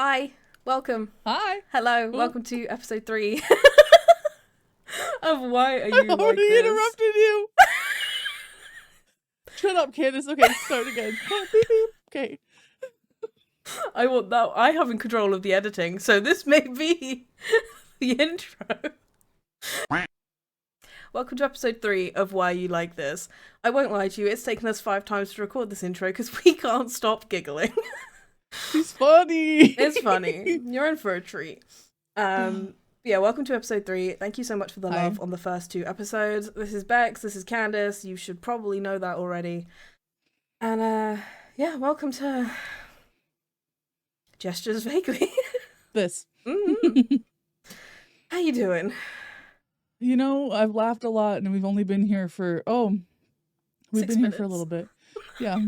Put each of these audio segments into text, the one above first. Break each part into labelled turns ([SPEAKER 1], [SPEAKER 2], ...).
[SPEAKER 1] Hi, welcome.
[SPEAKER 2] Hi.
[SPEAKER 1] Hello,
[SPEAKER 2] Ooh.
[SPEAKER 1] welcome to episode 3 of Why Are You
[SPEAKER 2] I
[SPEAKER 1] Like
[SPEAKER 2] already
[SPEAKER 1] This?
[SPEAKER 2] interrupted you. Shut up, Candace. Okay, start again. Beep, beep. Okay.
[SPEAKER 1] I want that. I have in control of the editing, so this may be the intro. Welcome to episode 3 of Why You Like This. I won't lie to you, it's taken us 5 times to record this intro because we can't stop giggling.
[SPEAKER 2] She's funny.
[SPEAKER 1] It's funny. You're in for a treat. Yeah, welcome to episode 3. Thank you so much for the love on the first 2 episodes. This is Bex, this is Candace. You should probably know that already. And yeah, welcome to Gestures Vaguely.
[SPEAKER 2] This.
[SPEAKER 1] Mm-hmm. How you doing?
[SPEAKER 2] You know, I've laughed a lot and we've only been here for
[SPEAKER 1] 6
[SPEAKER 2] been
[SPEAKER 1] minutes.
[SPEAKER 2] here for a little bit. Yeah.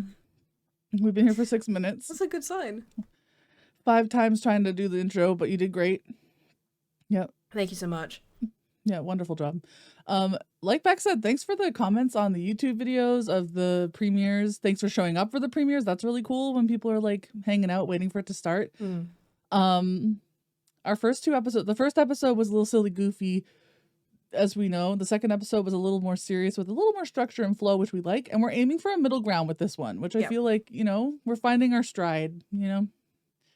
[SPEAKER 2] We've been here for 6 minutes.
[SPEAKER 1] That's a good sign.
[SPEAKER 2] 5 times trying to do the intro, but you did great. Yep.
[SPEAKER 1] Thank you so much.
[SPEAKER 2] Yeah, wonderful job. Like Beck said, thanks for the comments on the YouTube videos of the premieres. Thanks for showing up for the premieres. That's really cool when people are like hanging out waiting for it to start. Our first 2 episodes, the first episode was a little silly goofy, as we know. The second episode was a little more serious with a little more structure and flow, which we like. And we're aiming for a middle ground with this one, which I feel like, you know, we're finding our stride, you know.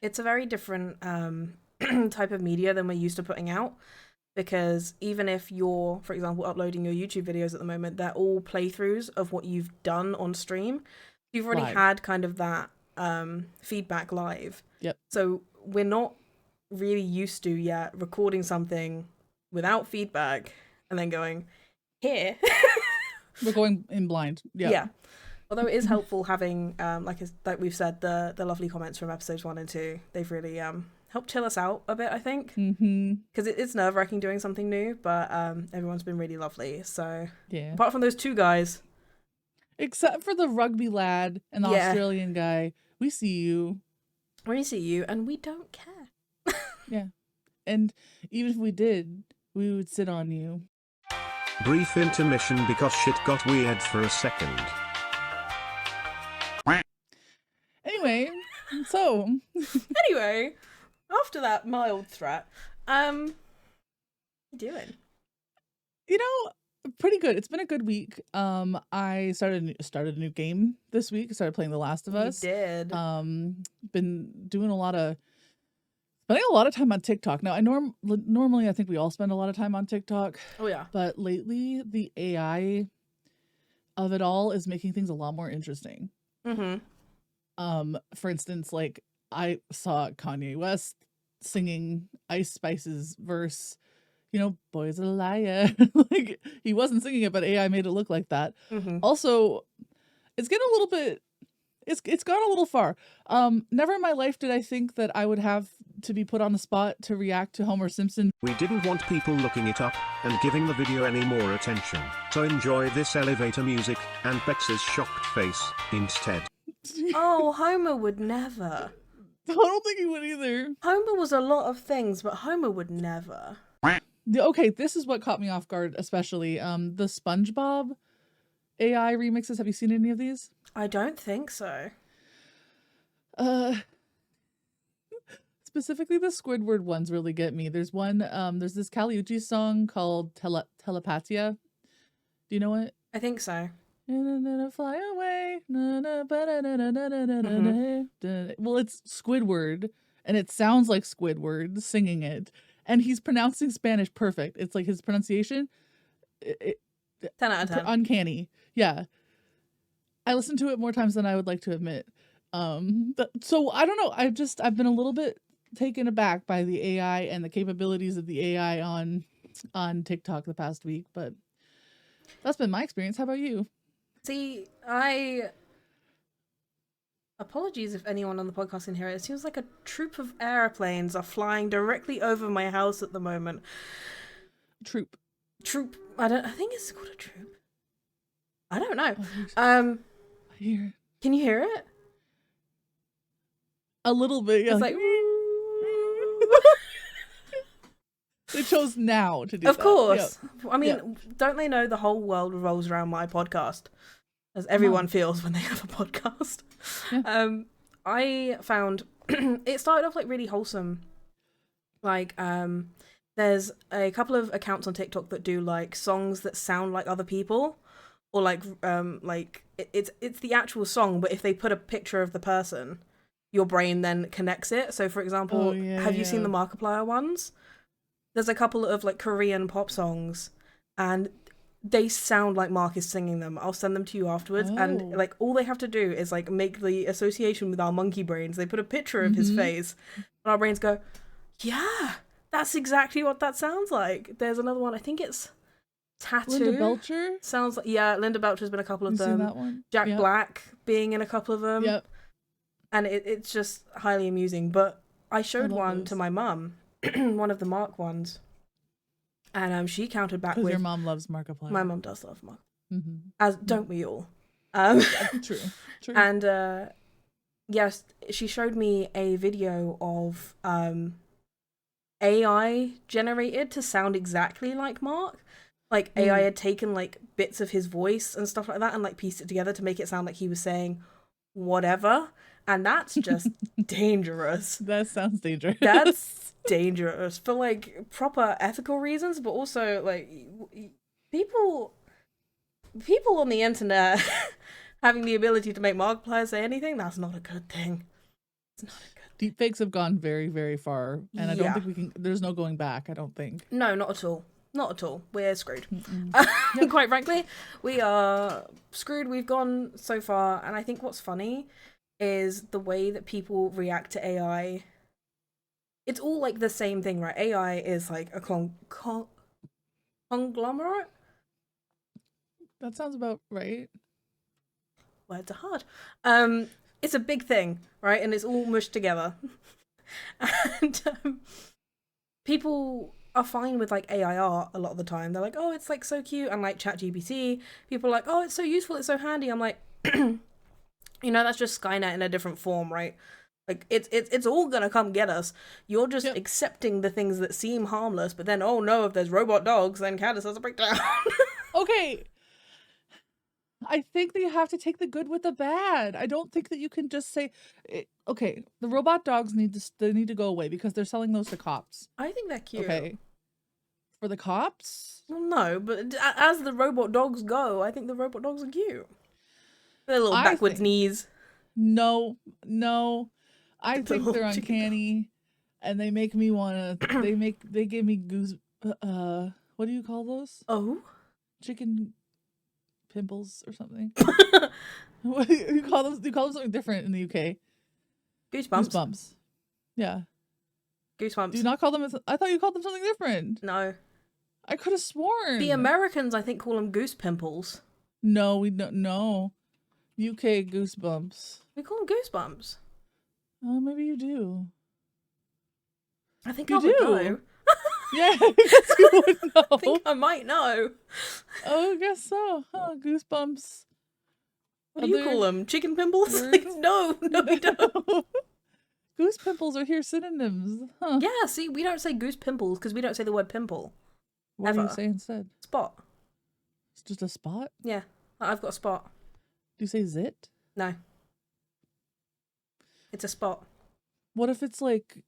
[SPEAKER 1] It's a very different type of media than we're used to putting out, because even if you're, for example, uploading your YouTube videos at the moment, they're all playthroughs of what you've done on stream. You've already had kind of that feedback live.
[SPEAKER 2] Yep.
[SPEAKER 1] So we're not really used to yet recording something without feedback and then going, here.
[SPEAKER 2] We're going in blind.
[SPEAKER 1] Yeah. Although it is helpful having, like we've said, the lovely comments from episodes 1 and 2. They've really helped chill us out a bit, I think. Because it's nerve-wracking doing something new, but everyone's been really lovely. So,
[SPEAKER 2] yeah.
[SPEAKER 1] Apart from those 2 guys.
[SPEAKER 2] Except for the rugby lad and the Australian guy, we see you.
[SPEAKER 1] We see you, and we don't care.
[SPEAKER 2] Yeah. And even if we did, we would sit on you.
[SPEAKER 3] Brief intermission because shit got weird for a second.
[SPEAKER 2] Anyway, so.
[SPEAKER 1] Anyway, after that mild threat, what are you doing? You
[SPEAKER 2] know, pretty good. It's been a good week. I started a new game this week. I started playing The Last of Us.
[SPEAKER 1] You did.
[SPEAKER 2] Been doing spending a lot of time on TikTok. Now, normally I think we all spend a lot of time on TikTok.
[SPEAKER 1] Oh yeah.
[SPEAKER 2] But lately, the AI of it all is making things a lot more interesting. For instance, like I saw Kanye West singing Ice Spice's verse, you know, boy's a liar. Like he wasn't singing it, but AI made it look like that. Also, it's getting a little bit, it's gone a little far. Never in my life did I think that I would have to be put on the spot to react to Homer Simpson.
[SPEAKER 3] We didn't want people looking it up and giving the video any more attention. So enjoy this elevator music and Bex's shocked face instead.
[SPEAKER 1] Oh, Homer would never.
[SPEAKER 2] I don't think he would either.
[SPEAKER 1] Homer was a lot of things, but Homer would never.
[SPEAKER 2] Okay, this is what caught me off guard, especially the SpongeBob AI remixes. Have you seen any of these?
[SPEAKER 1] I don't think so.
[SPEAKER 2] Specifically the Squidward ones really get me. There's one, there's this Kali Uchis song called Telepatia. Do you know it?
[SPEAKER 1] I think so.
[SPEAKER 2] Fly away. Well, it's Squidward, and it sounds like Squidward singing it, and he's pronouncing Spanish perfect. It's like his pronunciation,
[SPEAKER 1] 10 out of 10.
[SPEAKER 2] Uncanny. Yeah, I listened to it more times than I would like to admit. So I don't know. I've been a little bit taken aback by the AI and the capabilities of the AI on TikTok the past week, but that's been my experience. How about you?
[SPEAKER 1] See, apologies if anyone on the podcast can hear it. It seems like a troop of airplanes are flying directly over my house at the moment.
[SPEAKER 2] Troop.
[SPEAKER 1] I think it's called a troop. I don't know.
[SPEAKER 2] I hear it.
[SPEAKER 1] Can you hear it?
[SPEAKER 2] A little bit. Yeah.
[SPEAKER 1] It's like
[SPEAKER 2] They chose now to do
[SPEAKER 1] of
[SPEAKER 2] that.
[SPEAKER 1] course.
[SPEAKER 2] Yep.
[SPEAKER 1] I mean, don't they know the whole world revolves around my podcast? As everyone feels when they have a podcast.
[SPEAKER 2] Yeah.
[SPEAKER 1] I found it started off like really wholesome. Like there's a couple of accounts on TikTok that do like songs that sound like other people, or like it's the actual song, but if they put a picture of the person, your brain then connects it. So for example, have you seen the Markiplier ones? There's a couple of like Korean pop songs, and they sound like Mark is singing them. I'll send them to you afterwards. And like all they have to do is like make the association with our monkey brains. They put a picture of his face, and our brains go, yeah, that's exactly what that sounds like. There's another one, I think it's Tattoo.
[SPEAKER 2] Linda Belcher?
[SPEAKER 1] Sounds like, yeah, Linda Belcher's been a couple of them.
[SPEAKER 2] Seen that one?
[SPEAKER 1] Jack Black being in a couple of them.
[SPEAKER 2] Yep.
[SPEAKER 1] And it's just highly amusing. But I showed one to my mum, one of the Mark ones. And she counted back with...
[SPEAKER 2] Because your mom loves Markiplier.
[SPEAKER 1] My mum does love Mark.
[SPEAKER 2] Mm-hmm.
[SPEAKER 1] As don't we all?
[SPEAKER 2] True.
[SPEAKER 1] And yes, she showed me a video of AI generated to sound exactly like Mark. Like AI had taken like bits of his voice and stuff like that and like pieced it together to make it sound like he was saying whatever. And that's just dangerous.
[SPEAKER 2] That sounds dangerous.
[SPEAKER 1] That's dangerous for like proper ethical reasons, but also like people on the internet having the ability to make Markiplier say anything, that's not a good thing. It's not a good
[SPEAKER 2] Deepfakes have gone very, very far, and I don't think we can. There's no going back. I don't think.
[SPEAKER 1] No, not at all. Not at all. We're screwed. Quite frankly, we are screwed. We've gone so far, and I think what's funny is the way that people react to AI. It's all like the same thing, right? AI is like a conglomerate.
[SPEAKER 2] That sounds about right.
[SPEAKER 1] Words are hard. It's a big thing, right? And it's all mushed together. And people are fine with like AI art a lot of the time. They're like, oh, it's like so cute. And like ChatGPT, people are like, oh, it's so useful, it's so handy. I'm like, that's just Skynet in a different form, right? Like it's all gonna come get us. You're just accepting the things that seem harmless, but then oh no, if there's robot dogs, then Candace has a breakdown.
[SPEAKER 2] Okay. I think that you have to take the good with the bad. I don't think that you can just say, okay, the robot dogs need to go away because they're selling those to cops.
[SPEAKER 1] I think they're cute.
[SPEAKER 2] Okay. For the cops?
[SPEAKER 1] Well, no, but as the robot dogs go, I think the robot dogs are cute. Their little backwards knees.
[SPEAKER 2] No. I think they're uncanny, and they make me wanna. They give me goose. What do you call those?
[SPEAKER 1] Oh,
[SPEAKER 2] chicken pimples or something. What do you call them? You call them something different in the UK.
[SPEAKER 1] Goosebumps.
[SPEAKER 2] Goosebumps. Yeah.
[SPEAKER 1] Goosebumps.
[SPEAKER 2] Do you not call them? I thought you called them something different.
[SPEAKER 1] No.
[SPEAKER 2] I could have sworn.
[SPEAKER 1] The Americans, I think, call them goose pimples.
[SPEAKER 2] No, we don't. No. UK goosebumps.
[SPEAKER 1] We call them goosebumps.
[SPEAKER 2] Oh, maybe you do.
[SPEAKER 1] I think
[SPEAKER 2] you
[SPEAKER 1] I would know.
[SPEAKER 2] Yeah, I guess you would know.
[SPEAKER 1] I think I might know.
[SPEAKER 2] Oh, I guess so. Huh, goosebumps.
[SPEAKER 1] What do you call them? Chicken pimples? Like, no, we don't.
[SPEAKER 2] Goose pimples are here synonyms. Huh.
[SPEAKER 1] Yeah, see, we don't say goose pimples because we don't say the word pimple.
[SPEAKER 2] What do you say instead?
[SPEAKER 1] Spot.
[SPEAKER 2] It's just a spot?
[SPEAKER 1] Yeah, I've got a spot.
[SPEAKER 2] Do you say zit?
[SPEAKER 1] No. It's a spot.
[SPEAKER 2] What if it's like...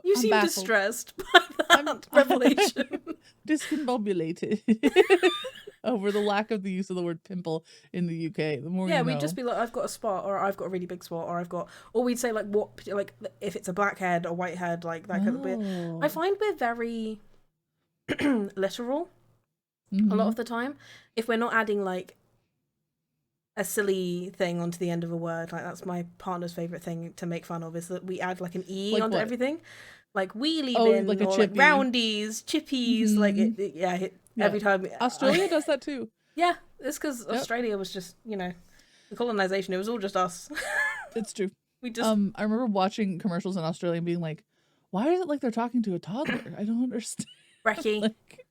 [SPEAKER 1] You seem
[SPEAKER 2] baffled.
[SPEAKER 1] Distressed by that revelation.
[SPEAKER 2] Discombobulated over the lack of the use of the word pimple in the UK. The more
[SPEAKER 1] we'd just be like, I've got a spot, or I've got a really big spot, or we'd say like what, like if it's a black head or white head, like that kind of bit. I find we're very literal a lot of the time. If we're not adding like a silly thing onto the end of a word, like that's my partner's favorite thing to make fun of, is that we add like an e
[SPEAKER 2] like
[SPEAKER 1] onto
[SPEAKER 2] what?
[SPEAKER 1] Everything, like wheelie bin,
[SPEAKER 2] like a
[SPEAKER 1] or
[SPEAKER 2] chippy.
[SPEAKER 1] like roundies, chippies, like every time.
[SPEAKER 2] Australia does that too.
[SPEAKER 1] Yeah, it's because Australia was just, the colonization. It was all just us.
[SPEAKER 2] It's true.
[SPEAKER 1] We just.
[SPEAKER 2] I remember watching commercials in Australia and being like, "Why is it like they're talking to a toddler? I don't understand."
[SPEAKER 1] Brekkie.
[SPEAKER 2] Like,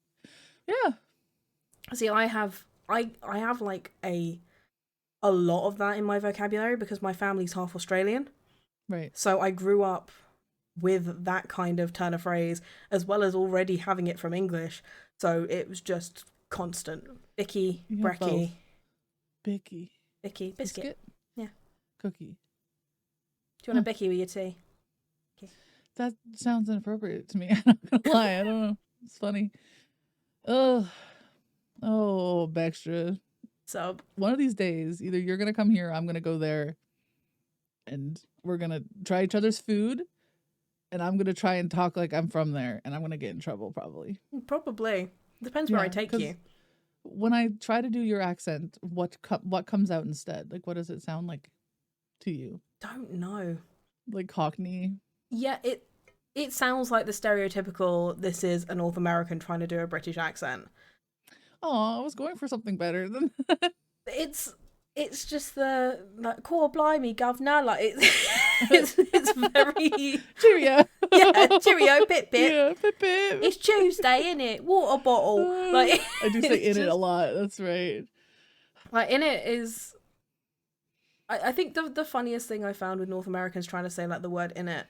[SPEAKER 2] yeah.
[SPEAKER 1] See, I have like a lot of that in my vocabulary because my family's half Australian.
[SPEAKER 2] Right.
[SPEAKER 1] So I grew up with that kind of turn of phrase, as well as already having it from English. So it was just constant. Icky, brekkie.
[SPEAKER 2] Bicky.
[SPEAKER 1] Bicky. Biscuit. Yeah.
[SPEAKER 2] Cookie.
[SPEAKER 1] Do you want a Bicky with your tea?
[SPEAKER 2] That sounds inappropriate to me. I'm not gonna lie. I don't know. It's funny. Oh, Baxtra.
[SPEAKER 1] So
[SPEAKER 2] One of these days, either you're gonna come here, or I'm gonna go there, and we're gonna try each other's food, and I'm gonna try and talk like I'm from there, and I'm gonna get in trouble probably.
[SPEAKER 1] probably depends where I take
[SPEAKER 2] 'cause
[SPEAKER 1] you.
[SPEAKER 2] when I try to do your accent, what comes out instead? Like, what does it sound like to you?
[SPEAKER 1] Don't know.
[SPEAKER 2] Like Cockney?
[SPEAKER 1] Yeah, it sounds like the stereotypical. This is a North American trying to do a British accent.
[SPEAKER 2] Oh, I was going for something better than that.
[SPEAKER 1] It's just the like core blimey governor, like it's very
[SPEAKER 2] Cheerio.
[SPEAKER 1] yeah, cheerio, pip pip.
[SPEAKER 2] Yeah, pip pip.
[SPEAKER 1] It's Tuesday, innit? Water bottle. Like
[SPEAKER 2] I do say
[SPEAKER 1] it's
[SPEAKER 2] in it a
[SPEAKER 1] just-
[SPEAKER 2] lot. That's right.
[SPEAKER 1] Like in it is I think the funniest thing I found with North Americans trying to say like the word in it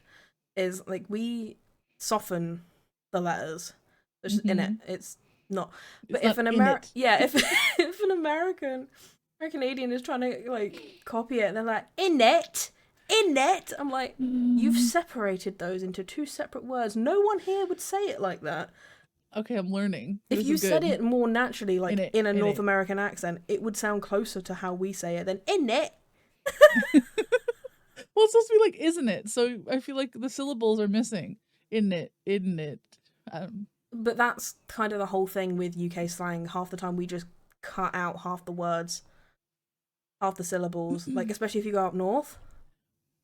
[SPEAKER 1] is like we soften the letters. It's just in it. It's not. But
[SPEAKER 2] It's
[SPEAKER 1] if an
[SPEAKER 2] not in
[SPEAKER 1] American,
[SPEAKER 2] it.
[SPEAKER 1] yeah, if an American or Canadian is trying to like copy it, and they're like in it. I'm like, you've separated those into two separate words. No one here would say it like that.
[SPEAKER 2] Okay, I'm learning.
[SPEAKER 1] If
[SPEAKER 2] This
[SPEAKER 1] you
[SPEAKER 2] is
[SPEAKER 1] said
[SPEAKER 2] good.
[SPEAKER 1] it more naturally, like in a
[SPEAKER 2] in
[SPEAKER 1] North
[SPEAKER 2] it.
[SPEAKER 1] American accent, it would sound closer to how we say it than in it.
[SPEAKER 2] Well, it's supposed to be like, isn't it? So I feel like the syllables are missing. In it.
[SPEAKER 1] But that's kind of the whole thing with UK slang. Half the time we just cut out half the words, half the syllables. Like, especially if you go up north,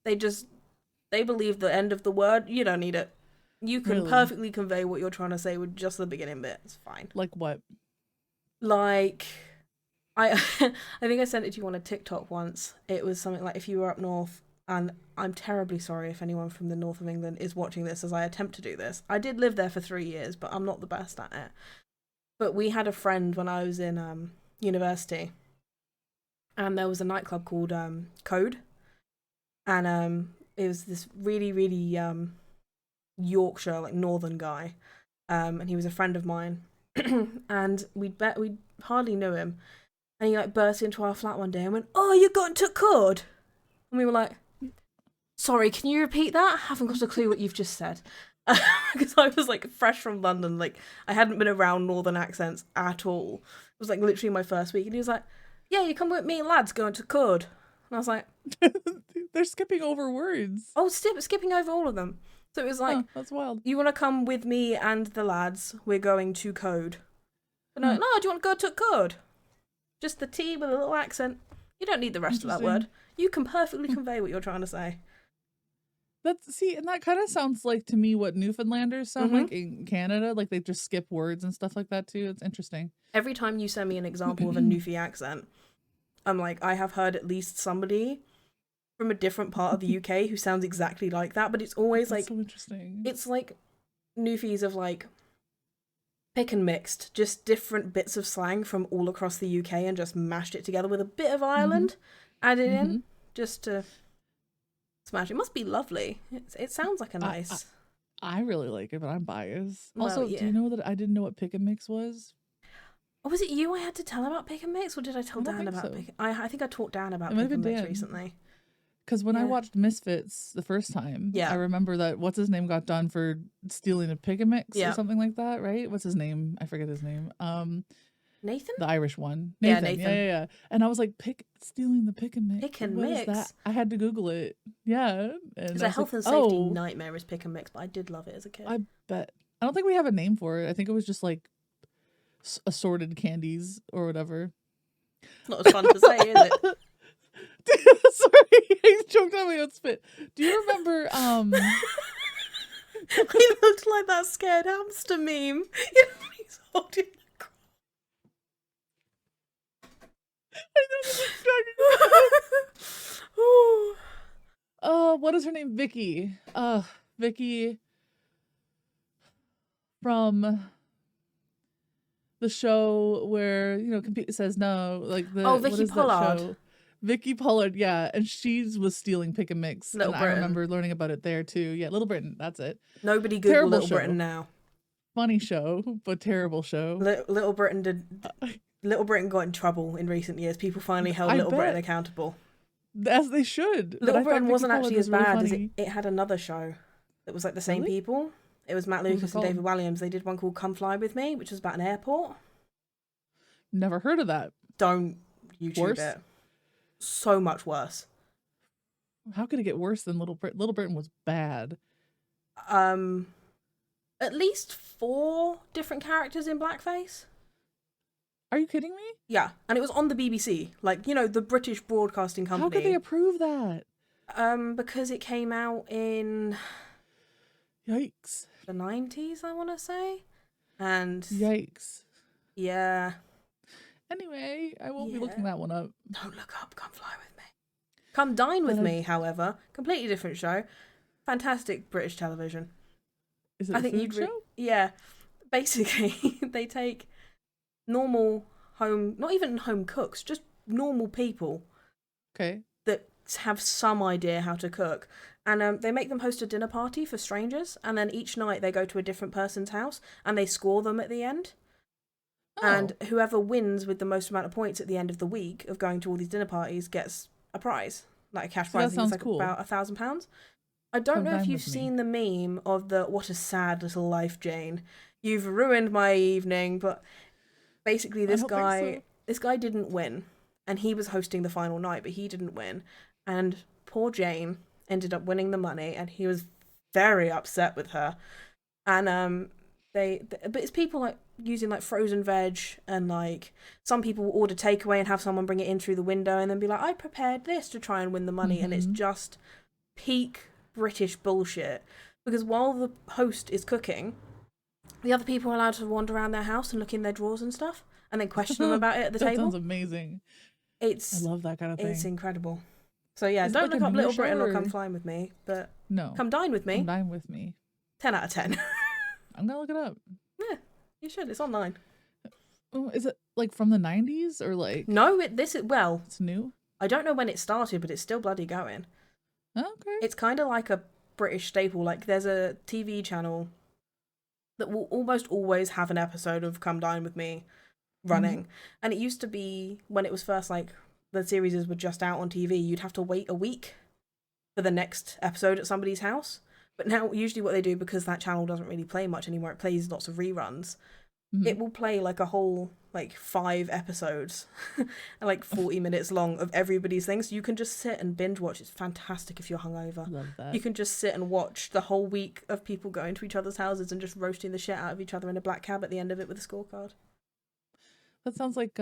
[SPEAKER 1] they believe the end of the word, you don't need it. You can
[SPEAKER 2] Really?
[SPEAKER 1] perfectly convey what you're trying to say with just the beginning bit. It's fine.
[SPEAKER 2] Like what?
[SPEAKER 1] Like, I I think I sent it to you on a TikTok once. It was something like if you were up north, and I'm terribly sorry if anyone from the north of England is watching this as I attempt to do this. I did live there for 3 years, but I'm not the best at it. But we had a friend when I was in university, and there was a nightclub called Code, and it was this really, really Yorkshire, like northern guy, and he was a friend of mine, and we hardly knew him, and he like burst into our flat one day and went, "Oh, you got into Code?" And we were like, "Sorry, can you repeat that? I haven't got a clue what you've just said." Because I was like fresh from London, like I hadn't been around northern accents at all. It was like literally my first week, and he was like, "Yeah, you come with me and lads going to Code." And I was like,
[SPEAKER 2] They're skipping over words.
[SPEAKER 1] "Oh, skipping over all of them." So it was like,
[SPEAKER 2] That's wild.
[SPEAKER 1] "You want to come with me and the lads? We're going to Code." And I'm like, "No, do you want to go to Code? Just the T with a little accent. You don't need the rest of that word. You can perfectly convey what you're trying to say."
[SPEAKER 2] And that kind of sounds like to me what Newfoundlanders sound like in Canada. Like they just skip words and stuff like that too. It's interesting.
[SPEAKER 1] Every time you send me an example of a Newfie accent, I'm like, I have heard at least somebody from a different part of the UK who sounds exactly like that, but it's always
[SPEAKER 2] That's
[SPEAKER 1] like,
[SPEAKER 2] so interesting.
[SPEAKER 1] it's like Newfies of like pick and mixed, just different bits of slang from all across the UK and just mashed it together with a bit of Ireland added in just to smash. It must be lovely. It sounds like a nice.
[SPEAKER 2] I really like it, but I'm biased.
[SPEAKER 1] Well,
[SPEAKER 2] Also,
[SPEAKER 1] yeah.
[SPEAKER 2] do you know that I didn't know what pick and mix was?
[SPEAKER 1] Oh, was it you I had to tell about pick and mix, or did I tell
[SPEAKER 2] I don't
[SPEAKER 1] Dan
[SPEAKER 2] think
[SPEAKER 1] about
[SPEAKER 2] so.
[SPEAKER 1] pick? I think I taught Dan about
[SPEAKER 2] It might
[SPEAKER 1] pick
[SPEAKER 2] have
[SPEAKER 1] and
[SPEAKER 2] been
[SPEAKER 1] mix
[SPEAKER 2] Dan.
[SPEAKER 1] recently.
[SPEAKER 2] Because when I
[SPEAKER 1] Yeah.
[SPEAKER 2] watched Misfits the first time,
[SPEAKER 1] Yeah.
[SPEAKER 2] I remember that what's his name got done for stealing a pick and mix
[SPEAKER 1] Yeah.
[SPEAKER 2] or something like that, right? What's his name? I forget his name.
[SPEAKER 1] Nathan?
[SPEAKER 2] The Irish one.
[SPEAKER 1] Yeah,
[SPEAKER 2] Nathan.
[SPEAKER 1] Nathan.
[SPEAKER 2] Yeah. And I was like, stealing the pick and mix.
[SPEAKER 1] Pick and
[SPEAKER 2] What is
[SPEAKER 1] mix?
[SPEAKER 2] that? I had to Google it. Yeah. And
[SPEAKER 1] It's
[SPEAKER 2] I
[SPEAKER 1] a
[SPEAKER 2] was
[SPEAKER 1] health
[SPEAKER 2] like,
[SPEAKER 1] and safety
[SPEAKER 2] oh,
[SPEAKER 1] nightmare is pick and mix, but I did love it as a kid.
[SPEAKER 2] I bet. I don't think we have a name for it. I think it was just like assorted candies or whatever.
[SPEAKER 1] It's not as fun to say, is it?
[SPEAKER 2] Sorry, I choked on my own spit. Do you remember
[SPEAKER 1] I looked like that scared hamster meme. You know, he's holding the crop. Ooh.
[SPEAKER 2] what is her name? Vicky. Vicky from the show where, Compete says no, like the
[SPEAKER 1] Vicky
[SPEAKER 2] what is that
[SPEAKER 1] Pollard.
[SPEAKER 2] show? Vicky Pollard, yeah, and she was stealing pick and mix.
[SPEAKER 1] Little
[SPEAKER 2] and
[SPEAKER 1] Britain.
[SPEAKER 2] I remember learning about it there too. Yeah, Little Britain, that's it.
[SPEAKER 1] Nobody Google
[SPEAKER 2] Terrible
[SPEAKER 1] Little
[SPEAKER 2] show.
[SPEAKER 1] Britain now.
[SPEAKER 2] Funny show, but terrible show.
[SPEAKER 1] Little Britain did Little Britain got in trouble in recent years. People finally held
[SPEAKER 2] I
[SPEAKER 1] Little Britain
[SPEAKER 2] bet.
[SPEAKER 1] accountable.
[SPEAKER 2] As they should. But
[SPEAKER 1] Little
[SPEAKER 2] I thought
[SPEAKER 1] Britain
[SPEAKER 2] Vicky
[SPEAKER 1] wasn't
[SPEAKER 2] Pollard
[SPEAKER 1] actually
[SPEAKER 2] was
[SPEAKER 1] as
[SPEAKER 2] really
[SPEAKER 1] bad as
[SPEAKER 2] funny.
[SPEAKER 1] it had another show that was like the same
[SPEAKER 2] Really?
[SPEAKER 1] people. It was Matt
[SPEAKER 2] What was
[SPEAKER 1] Lucas
[SPEAKER 2] it
[SPEAKER 1] and
[SPEAKER 2] called?
[SPEAKER 1] David Walliams. They did one called Come Fly With Me, which was about an airport.
[SPEAKER 2] Never heard of that.
[SPEAKER 1] Don't YouTube
[SPEAKER 2] Worse?
[SPEAKER 1] it. So much worse.
[SPEAKER 2] How could it get worse than Little Britain? Little Britain was bad.
[SPEAKER 1] At least 4 different characters in blackface.
[SPEAKER 2] Are you kidding me?
[SPEAKER 1] Yeah, and it was on the BBC, like, you know, the British Broadcasting Company.
[SPEAKER 2] How could they approve that?
[SPEAKER 1] Because it came out in
[SPEAKER 2] Yikes.
[SPEAKER 1] the 90s, I want to say. And
[SPEAKER 2] Yikes.
[SPEAKER 1] yeah.
[SPEAKER 2] Anyway, I won't be
[SPEAKER 1] Yeah.
[SPEAKER 2] looking that one up.
[SPEAKER 1] Don't look up Come Fly With Me. Come Dine With Me, however, completely different show. Fantastic British television.
[SPEAKER 2] Is it
[SPEAKER 1] I
[SPEAKER 2] a
[SPEAKER 1] think
[SPEAKER 2] food
[SPEAKER 1] you'd
[SPEAKER 2] show?
[SPEAKER 1] yeah. Basically, they take normal home, not even home cooks, just normal people
[SPEAKER 2] Okay.
[SPEAKER 1] that have some idea how to cook, and they make them host a dinner party for strangers, and then each night they go to a different person's house and they score them at the end.
[SPEAKER 2] Oh.
[SPEAKER 1] And whoever wins with the most amount of points at the end of the week of going to all these dinner parties gets a prize, like a cash
[SPEAKER 2] So
[SPEAKER 1] prize.
[SPEAKER 2] that
[SPEAKER 1] I think
[SPEAKER 2] sounds
[SPEAKER 1] it's like
[SPEAKER 2] cool.
[SPEAKER 1] about £1,000. I don't
[SPEAKER 2] Come
[SPEAKER 1] know if
[SPEAKER 2] dine
[SPEAKER 1] you've
[SPEAKER 2] with me.
[SPEAKER 1] seen the meme of the "What a sad little life, Jane. You've ruined my evening." But basically,
[SPEAKER 2] I don't think so.
[SPEAKER 1] this guy didn't win, and he was hosting the final night, but he didn't win, and poor Jane ended up winning the money, and he was very upset with her. And but it's people like using like frozen veg, and like some people will order takeaway and have someone bring it in through the window and then be like, "I prepared this to try and win the money," and it's
[SPEAKER 2] Mhm.
[SPEAKER 1] just peak British bullshit. Because while the host is cooking, the other people are allowed to wander around their house and look in their drawers and stuff, and then question them about it at the
[SPEAKER 2] That
[SPEAKER 1] table.
[SPEAKER 2] sounds amazing. I
[SPEAKER 1] It's
[SPEAKER 2] love that kind of
[SPEAKER 1] it's
[SPEAKER 2] thing.
[SPEAKER 1] incredible. So yeah,
[SPEAKER 2] Is it
[SPEAKER 1] don't
[SPEAKER 2] like
[SPEAKER 1] look
[SPEAKER 2] a
[SPEAKER 1] up
[SPEAKER 2] newer
[SPEAKER 1] Little Britain
[SPEAKER 2] show,
[SPEAKER 1] or Come
[SPEAKER 2] or-
[SPEAKER 1] Fly With Me, but
[SPEAKER 2] No.
[SPEAKER 1] Come Dine With Me.
[SPEAKER 2] Come dine with me.
[SPEAKER 1] 10 out of 10.
[SPEAKER 2] I'm gonna look it up.
[SPEAKER 1] Yeah, you should. It's online.
[SPEAKER 2] Oh, is it like from the 90s or like
[SPEAKER 1] No, this is, well,
[SPEAKER 2] it's new?
[SPEAKER 1] I don't know when it started, but it's still bloody going.
[SPEAKER 2] Okay.
[SPEAKER 1] It's kind of like a British staple. Like, there's a TV channel that will almost always have an episode of Come Dine With Me running. And it used to be, when it was first, like, the series were just out on TV, you'd have to wait a week for the next episode at somebody's house. But now, usually what they do, because that channel doesn't really play much anymore, it plays lots of reruns.
[SPEAKER 2] Mhm.
[SPEAKER 1] It will play like a whole, like, 5 episodes and like 40 minutes long of everybody's things. So you can just sit and binge watch. It's fantastic if you're hungover.
[SPEAKER 2] Love that.
[SPEAKER 1] You can just sit and watch the whole week of people going to each other's houses and just roasting the shit out of each other in a black cab at the end of it with a scorecard.
[SPEAKER 2] That sounds like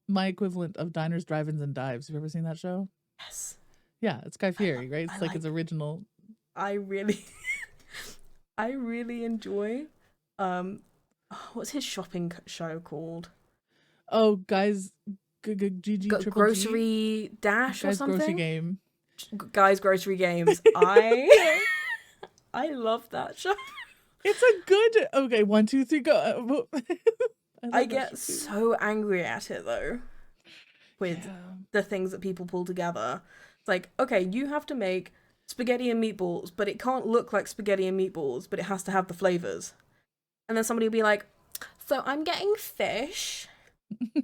[SPEAKER 2] my equivalent of Diners, Drive-ins, and Dives. Have you ever seen that show?
[SPEAKER 1] Yes.
[SPEAKER 2] Yeah, it's Guy Fieri, right? It's
[SPEAKER 1] I
[SPEAKER 2] like
[SPEAKER 1] like
[SPEAKER 2] his original.
[SPEAKER 1] I really I really enjoy what's his shopping show called?
[SPEAKER 2] Oh, guys, GG Triple G.
[SPEAKER 1] Grocery Dash or
[SPEAKER 2] Guys
[SPEAKER 1] something?
[SPEAKER 2] Grocery Game.
[SPEAKER 1] Guys Grocery Games. I love that show.
[SPEAKER 2] It's a good. Okay, 1, 2, 3, go.
[SPEAKER 1] I
[SPEAKER 2] love that
[SPEAKER 1] get
[SPEAKER 2] show too.
[SPEAKER 1] so angry at it though, with
[SPEAKER 2] Yeah.
[SPEAKER 1] the things that people pull together. It's like, okay, you have to make spaghetti and meatballs, but it can't look like spaghetti and meatballs, but it has to have the flavors. And then somebody will be like, so I'm getting fish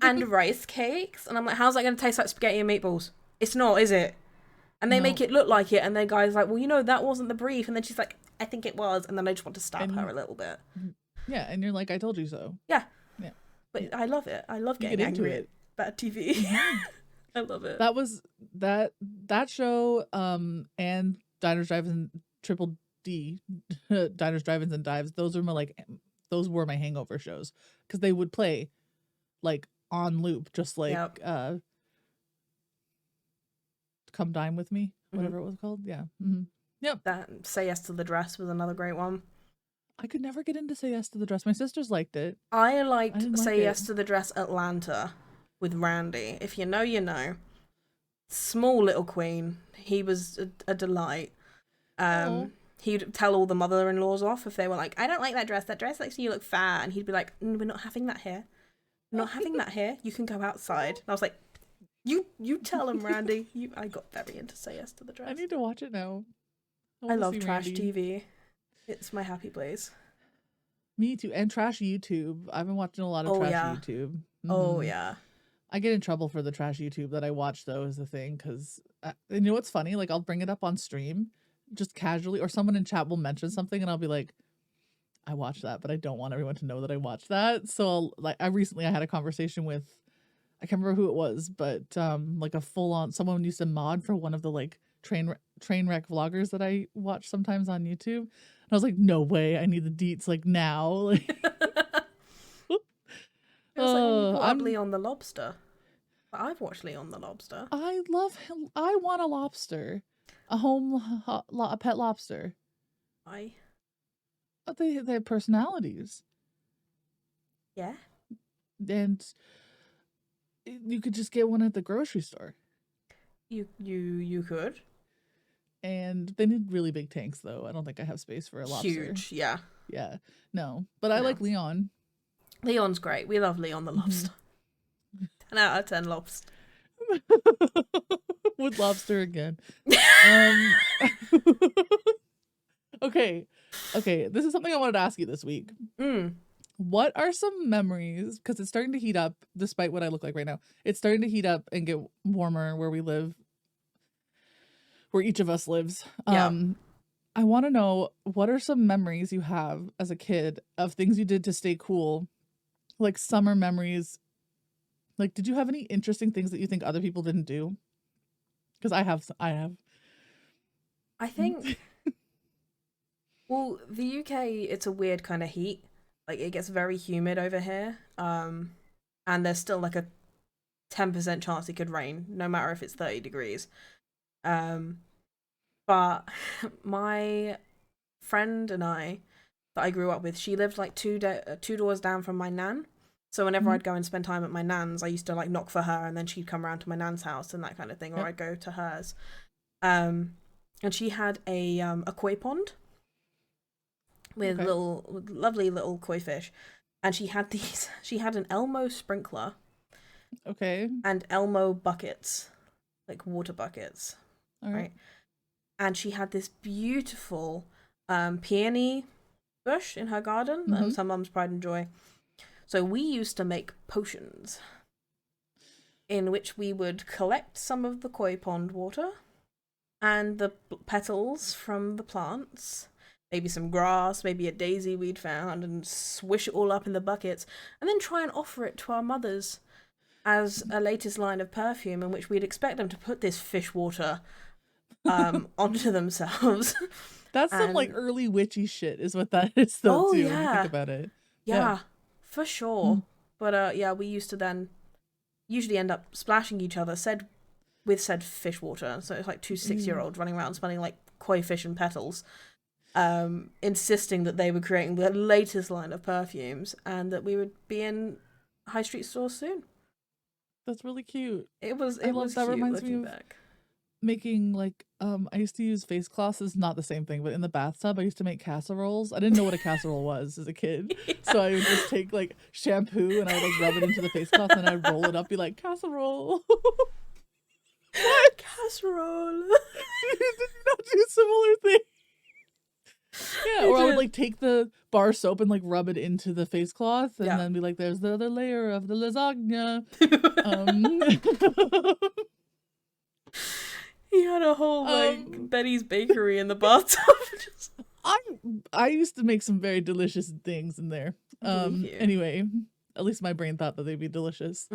[SPEAKER 1] and rice cakes. And I'm like, how's that going to taste like spaghetti and meatballs? It's not, is it? And they
[SPEAKER 2] No.
[SPEAKER 1] make it look like it. And then guy's like, well, you know, that wasn't the brief. And then she's like, I think it was. And then I just want to stab
[SPEAKER 2] And
[SPEAKER 1] her a little bit.
[SPEAKER 2] Yeah, and you're like, I told you so.
[SPEAKER 1] Yeah.
[SPEAKER 2] Yeah.
[SPEAKER 1] But I love it. I love
[SPEAKER 2] You
[SPEAKER 1] getting
[SPEAKER 2] get into
[SPEAKER 1] angry
[SPEAKER 2] it.
[SPEAKER 1] at bad TV. I love it.
[SPEAKER 2] That was that show, and Diners, Drive-ins, and Triple D, Diners, Drive-ins, and Dives. Those were my hangover shows because they would play like on loop, just like
[SPEAKER 1] Yep.
[SPEAKER 2] Come Dine With Me, whatever it was called. Yeah. Mm-hmm. Yep.
[SPEAKER 1] That Say Yes to the Dress was another great one.
[SPEAKER 2] I could never get into Say Yes to the Dress. My sisters liked it.
[SPEAKER 1] I liked
[SPEAKER 2] didn't
[SPEAKER 1] Say
[SPEAKER 2] like it.
[SPEAKER 1] Yes to the Dress Atlanta with Randy. If you know, you know. Small little queen. He was a delight.
[SPEAKER 2] Aw.
[SPEAKER 1] He'd tell all the mother-in-laws off if they were like, I don't like that dress. That dress makes you look fat. And he'd be like, we're not having that here. We're not having that here. You can go outside. And I was like, you tell him, Randy. I got very into Say Yes to the Dress.
[SPEAKER 2] I need to watch it now.
[SPEAKER 1] I
[SPEAKER 2] wanna
[SPEAKER 1] love
[SPEAKER 2] see
[SPEAKER 1] trash
[SPEAKER 2] Randy.
[SPEAKER 1] TV. It's my happy place.
[SPEAKER 2] Me too. And trash YouTube. I've been watching a lot of
[SPEAKER 1] Oh,
[SPEAKER 2] trash
[SPEAKER 1] yeah.
[SPEAKER 2] YouTube.
[SPEAKER 1] Oh
[SPEAKER 2] Mhm.
[SPEAKER 1] yeah.
[SPEAKER 2] I get in trouble for the trash YouTube that I watch, though, is the thing, because you know what's funny? Like, I'll bring it up on stream just casually, or someone in chat will mention something, and I'll be like, I watched that, but I don't want everyone to know that I watched that. So, I had a conversation with, I can't remember who it was, but like a full on someone used to mod for one of the like train wreck vloggers that I watch sometimes on YouTube. And I was like, no way, I need the deets like now. Like,
[SPEAKER 1] It was like when you brought up
[SPEAKER 2] I'm
[SPEAKER 1] Leon the Lobster. I've watched Leon the Lobster.
[SPEAKER 2] I love him. I want a lobster, a pet lobster.
[SPEAKER 1] I
[SPEAKER 2] But they have personalities,
[SPEAKER 1] yeah.
[SPEAKER 2] and you could just get one at the grocery store.
[SPEAKER 1] You could.
[SPEAKER 2] And they need really big tanks, though. I don't think I have space for a lobster.
[SPEAKER 1] Huge, yeah.
[SPEAKER 2] Yeah, no. But I
[SPEAKER 1] No.
[SPEAKER 2] like Leon.
[SPEAKER 1] Leon's great. We love Leon the Lobster. 10 out of 10 lobster.
[SPEAKER 2] With lobster again. Um, okay. This is something I wanted to ask you this week. What are some memories? Because it's starting to heat up, despite what I look like right now. It's starting to heat up and get warmer where we live, where each of us lives.
[SPEAKER 1] Yeah.
[SPEAKER 2] I want to know, what are some memories you have as a kid of things you did to stay cool, like summer memories. Like, did you have any interesting things that you think other people didn't do? Because I have.
[SPEAKER 1] I think. Well, the UK, it's a weird kind of heat. Like, it gets very humid over here. And there's still like a 10% chance it could rain, no matter if it's 30 degrees. But my friend and I that I grew up with, she lived like two doors down from my nan. So whenever I'd go and spend time at my nan's, I used to like knock for her, and then she'd come around to my nan's house and that kind of thing, or I'd go to hers. And she had a koi pond with lovely little koi fish, and she had an Elmo sprinkler, and Elmo buckets, like water buckets, right? And she had this beautiful peony bush in her garden that was her mum's pride and joy. So we used to make potions in which we would collect some of the koi pond water and the petals from the plants, maybe some grass, maybe a daisy we'd found, and swish it all up in the buckets, and then try and offer it to our mothers as a latest line of perfume, in which we'd expect them to put this fish water onto themselves.
[SPEAKER 2] That's some like early witchy shit is what that is, though, too, when you think about it.
[SPEAKER 1] Yeah, for sure. But yeah, we used to then usually end up splashing each other with said fish water. So it's like two 6-year-olds running around smelling like koi fish and petals, insisting that they were creating the latest line of perfumes and that we would be in high street stores soon.
[SPEAKER 2] That's really cute.
[SPEAKER 1] It was
[SPEAKER 2] that
[SPEAKER 1] cute
[SPEAKER 2] reminds me of
[SPEAKER 1] back.
[SPEAKER 2] Making like I used to use face cloths. Is not the same thing, but in the bathtub I used to make casseroles. I didn't know what a casserole was as a kid. So I would just take like shampoo and I would like rub it into the face cloth and I'd roll it up, be like, casserole.
[SPEAKER 1] What? Casserole.
[SPEAKER 2] Did you not do similar thing? Yeah, or I would like take the bar soap and like rub it into the face cloth and then be like, there's the other layer of the lasagna.
[SPEAKER 1] He had a whole like Betty's Bakery in the bathtub.
[SPEAKER 2] I used to make some very delicious things in there. Anyway, at least my brain thought that they'd be delicious.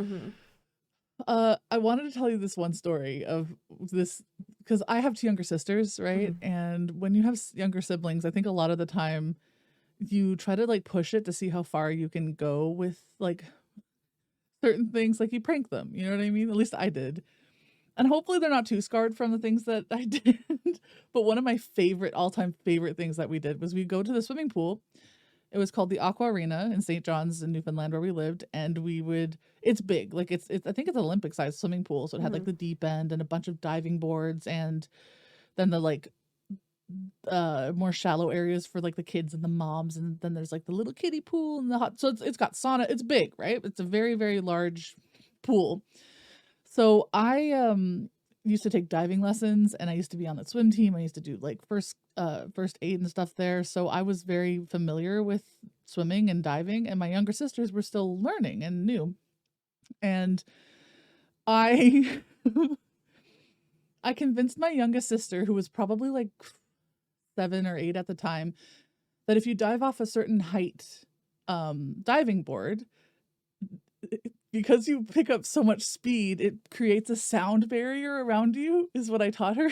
[SPEAKER 2] I wanted to tell you this one story of this because I have 2 younger sisters, right? And when you have younger siblings, I think a lot of the time you try to like push it to see how far you can go with like certain things. Like you prank them, you know what I mean? At least I did. And hopefully they're not too scarred from the things that I did. But one of my all-time favorite things that we did was we'd go to the swimming pool. It was called the Aqua Arena in St. John's in Newfoundland where we lived. And it's big. Like it's I think it's an Olympic-sized swimming pool. So it had like the deep end and a bunch of diving boards. And then the like more shallow areas for like the kids and the moms. And then there's like the little kiddie pool and the hot. So it's got sauna. It's big, right? It's a very, very large pool. So I used to take diving lessons and I used to be on the swim team. I used to do like first aid and stuff there. So I was very familiar with swimming and diving, and my younger sisters were still learning and new. And I I convinced my youngest sister, who was probably like 7 or 8 at the time, that if you dive off a certain height diving board, because you pick up so much speed, it creates a sound barrier around you, is what I taught her.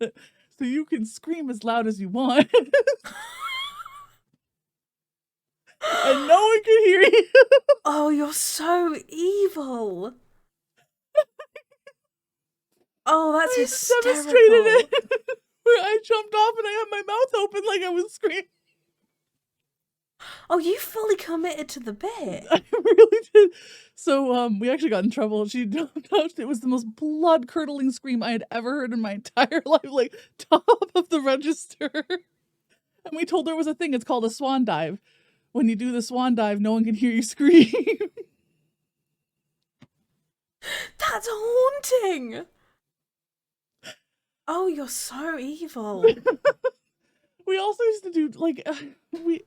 [SPEAKER 2] So you can scream as loud as you want. And no one can hear you.
[SPEAKER 1] Oh, you're so evil. Oh, that's hysterical.
[SPEAKER 2] Demonstrated it. Where I jumped off and I had my mouth open like I was screaming.
[SPEAKER 1] Oh, you fully committed to the bit.
[SPEAKER 2] I really did. So we actually got in trouble. She jumped out. It was the most blood-curdling scream I had ever heard in my entire life, like top of the register. And we told her it was a thing. It's called a swan dive. When you do the swan dive, no one can hear you scream.
[SPEAKER 1] That's haunting. Oh, you're so evil.
[SPEAKER 2] We also used to do like we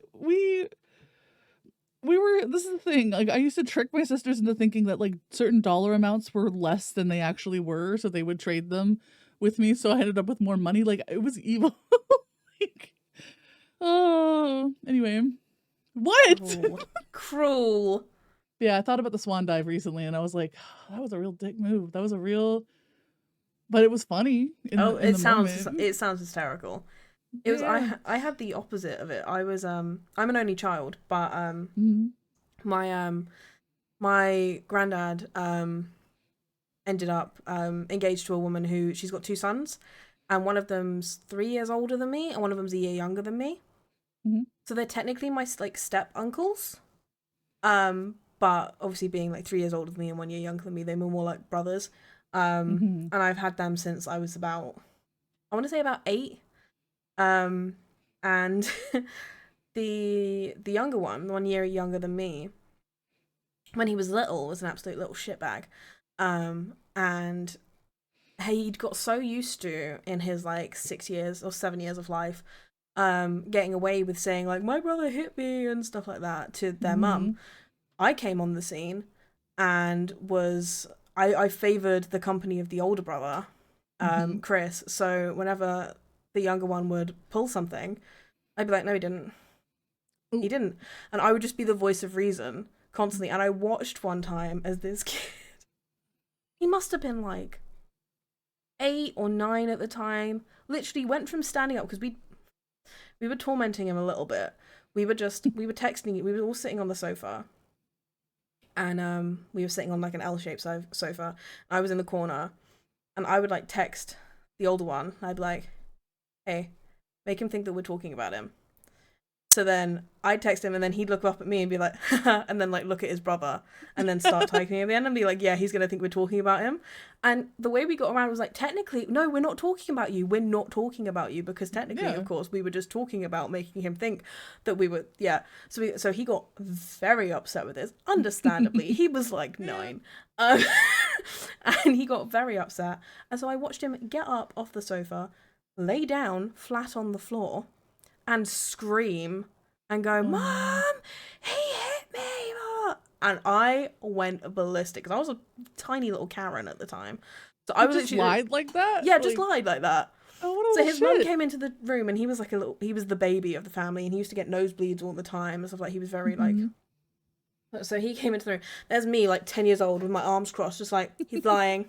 [SPEAKER 2] were, this is the thing, like I used to trick my sisters into thinking that like certain dollar amounts were less than they actually were, so they would trade them with me, so I ended up with more money. Like it was evil. Like, oh, anyway, what?
[SPEAKER 1] Oh, cruel.
[SPEAKER 2] Yeah, I thought about the swan dive recently and I was like, oh, that was a real dick move. That was a real, but it was funny.
[SPEAKER 1] It sounds
[SPEAKER 2] moment.
[SPEAKER 1] hysterical. It was I had the opposite of it. I was I'm an only child, but my granddad ended up engaged to a woman who she's got 2 sons, and one of them's 3 years older than me and one of them's a year younger than me. So they're technically my like step uncles. But obviously being like 3 years older than me and 1 year younger than me, they were more like brothers. And I've had them since I was about, I want to say about 8. And the younger one, 1 year younger than me, when he was little, was an absolute little shitbag. And he'd got so used to, in his like 6 years or 7 years of life, getting away with saying like, my brother hit me and stuff like that to their mum. I came on the scene and I favoured the company of the older brother, Chris. So whenever the younger one would pull something, I'd be like, no, he didn't. Ooh. He didn't. And I would just be the voice of reason constantly. And I watched one time as this kid, he must have been like 8 or 9 at the time, literally went from standing up, because we were tormenting him a little bit. We were texting, we were all sitting on the sofa. And we were sitting on like an L-shaped sofa. I was in the corner, and I would like text the older one. I'd be like, hey, make him think that we're talking about him. So then I'd text him, and then he'd look up at me and be like, and then like look at his brother, and then start typing again and be like, yeah, he's gonna think we're talking about him. And the way we got around was like, technically, no, we're not talking about you. We're not talking about you, because technically, of course, we were just talking about making him think that we were, yeah. So he got very upset with this, understandably. He was like 9. And he got very upset. And so I watched him get up off the sofa, lay down flat on the floor, and scream and go, Mom, he hit me. And I went ballistic, because I was a tiny little Karen at the time. So I was
[SPEAKER 2] just lied like that?
[SPEAKER 1] Yeah, just lied like that.
[SPEAKER 2] Oh, what
[SPEAKER 1] so his mum came into the room, and he was like he was the baby of the family, and he used to get nosebleeds all the time and stuff. Like, he was very like, so he came into the room. There's me, like 10 years old, with my arms crossed, just like, he's lying.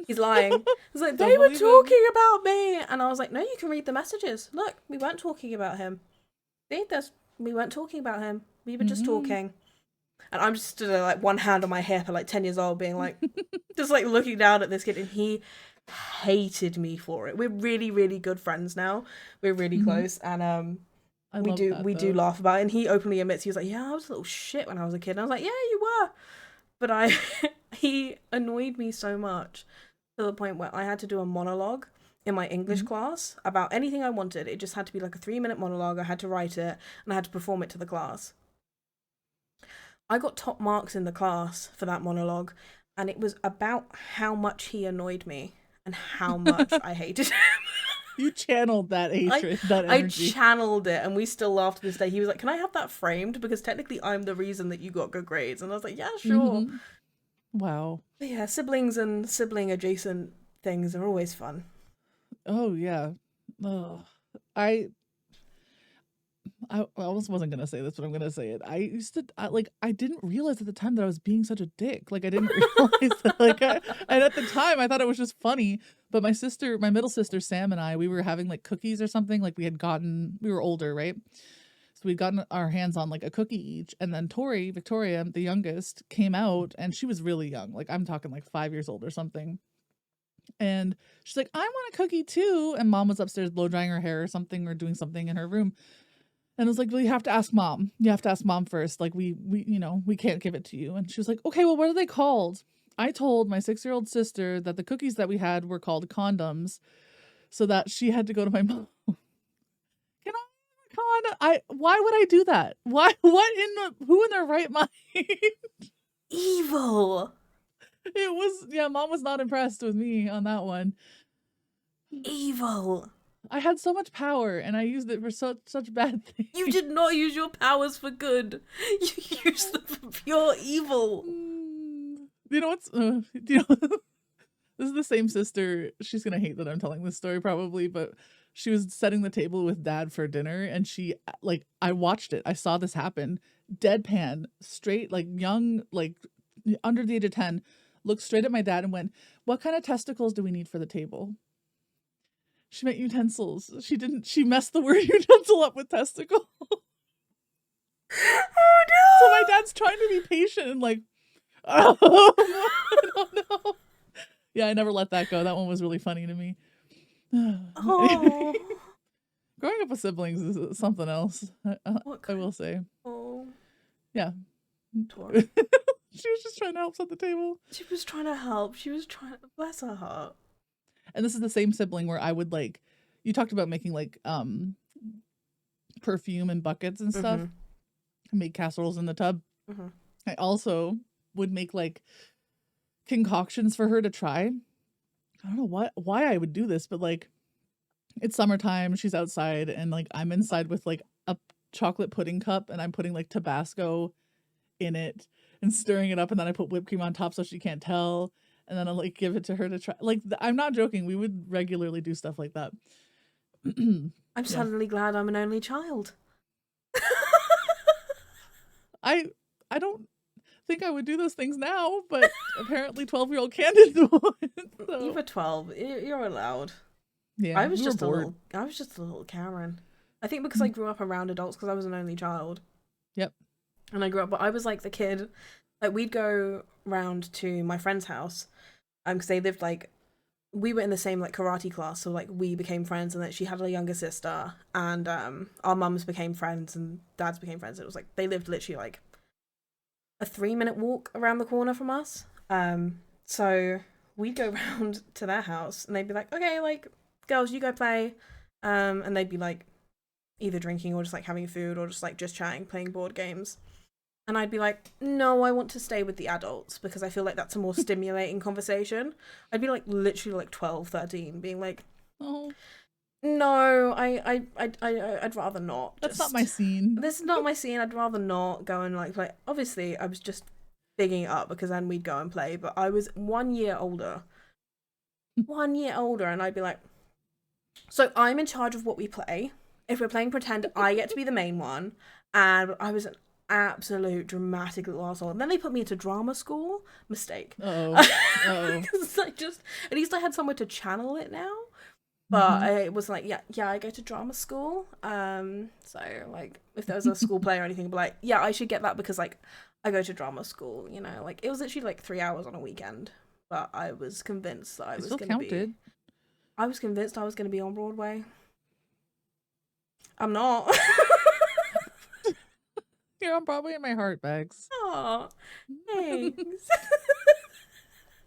[SPEAKER 1] He's lying. It's like, they were talking about me. And I was like, no, you can read the messages. Look, we weren't talking about him. See this? We weren't talking about him. We were just talking. And I'm just stood there, like, one hand on my hip at like 10 years old, being like, just like looking down at this kid. And he hated me for it. We're really, really good friends now. We're really close. And we do laugh about it. And he openly admits, he was like, yeah, I was a little shit when I was a kid. And I was like, yeah, you were. But he annoyed me so much, to the point where I had to do a monologue in my English class about anything I wanted. It just had to be like a 3-minute monologue. I had to write it, and I had to perform it to the class. I got top marks in the class for that monologue, and it was about how much he annoyed me and how much I hated him.
[SPEAKER 2] You channeled that hatred, that
[SPEAKER 1] I
[SPEAKER 2] energy.
[SPEAKER 1] channeled it, and we still laugh to this day. He was like, "Can I have that framed? Because technically, I'm the reason that you got good grades." And I was like, "Yeah, sure."
[SPEAKER 2] Wow.
[SPEAKER 1] But yeah, siblings and sibling adjacent things are always fun.
[SPEAKER 2] Oh yeah. Oh, I almost wasn't gonna say this, but I'm gonna say it. I didn't realize at the time that I was being such a dick. Like I didn't realize that, and at the time I thought it was just funny. But my middle sister Sam and I, we were having like cookies or something. Like we were older, right? So we'd gotten our hands on like a cookie each, and then Victoria, the youngest, came out, and she was really young. Like I'm talking like 5 years old or something. And she's like, "I want a cookie too." And mom was upstairs blow drying her hair or something, or doing something in her room. And I was like, "Well, you have to ask mom. You have to ask mom first. Like, we can't give it to you." And she was like, "Okay, well, what are they called?" I told my 6-year-old sister that the cookies that we had were called condoms, so that she had to go to my mom. Can I have a condom? Why would I do that? Why? Who in their right mind?
[SPEAKER 1] Evil.
[SPEAKER 2] It was, yeah, mom was not impressed with me on that one.
[SPEAKER 1] Evil.
[SPEAKER 2] I had so much power, and I used it for such bad things.
[SPEAKER 1] You did not use your powers for good. You used them for pure evil.
[SPEAKER 2] You know what's? This is the same sister. She's gonna hate that I'm telling this story probably, but she was setting the table with dad for dinner, and I watched it. I saw this happen. Deadpan, straight, like young, like under the age of 10, looked straight at my dad and went, "What kind of testicles do we need for the table?" She meant utensils. She messed the word utensil up with testicle.
[SPEAKER 1] Oh no!
[SPEAKER 2] So my dad's trying to be patient and like, oh, I don't know. Yeah, I never let that go. That one was really funny to me.
[SPEAKER 1] Oh.
[SPEAKER 2] Growing up with siblings is something else. I will say.
[SPEAKER 1] Oh.
[SPEAKER 2] Yeah.
[SPEAKER 1] Tori.
[SPEAKER 2] She was just trying to help set the table.
[SPEAKER 1] She was trying to help. She was trying to bless her heart.
[SPEAKER 2] And this is the same sibling where I would like, you talked about making like perfume and buckets and stuff. I made casseroles in the tub. I also would make like concoctions for her to try. I don't know why I would do this, but like it's summertime, she's outside, and like I'm inside with like a chocolate pudding cup, and I'm putting like Tabasco in it and stirring it up, and then I put whipped cream on top so she can't tell. And then I'll like give it to her to try. Like I'm not joking. We would regularly do stuff like that.
[SPEAKER 1] I'm suddenly glad I'm an only child.
[SPEAKER 2] I don't think I would do those things now, but apparently 12-year-old Candace would. So.
[SPEAKER 1] You were 12. You're allowed.
[SPEAKER 2] Yeah,
[SPEAKER 1] I was just a little Karen. I think because I grew up around adults because I was an only child.
[SPEAKER 2] Yep.
[SPEAKER 1] And I grew up, but I was like the kid. Like we'd go round to my friend's house, because they lived like, we were in the same like karate class, so like we became friends, and that she had a younger sister, and our mums became friends and dads became friends. It was like they lived literally like a 3-minute walk around the corner from us. So we'd go round to their house, and they'd be like, "Okay, like girls, you go play," and they'd be like either drinking or just like having food or just chatting, playing board games. And I'd be like, "No, I want to stay with the adults because I feel like that's a more stimulating conversation." I'd be like literally like 12, 13, being like, "Oh, no, I'd rather not.
[SPEAKER 2] That's not my scene.
[SPEAKER 1] This is not my scene. I'd rather not go and like play." Obviously, I was just bigging it up because then we'd go and play. But I was 1 year older. 1 year older, and I'd be like, "So I'm in charge of what we play. If we're playing pretend, I get to be the main one." And I was an absolute dramatic little asshole. And then they put me into drama school. Mistake. Because I just, at least I had somewhere to channel it now. But it was like, yeah, I go to drama school. So like, if there was a school play or anything, I'd be like, yeah, I should get that because like, I go to drama school. You know, like it was literally like 3 hours on a weekend. But I was convinced that I was going to be. I was convinced I was going to be on Broadway. I'm not.
[SPEAKER 2] You're on Broadway in my heart, Bags.
[SPEAKER 1] Aw, thanks.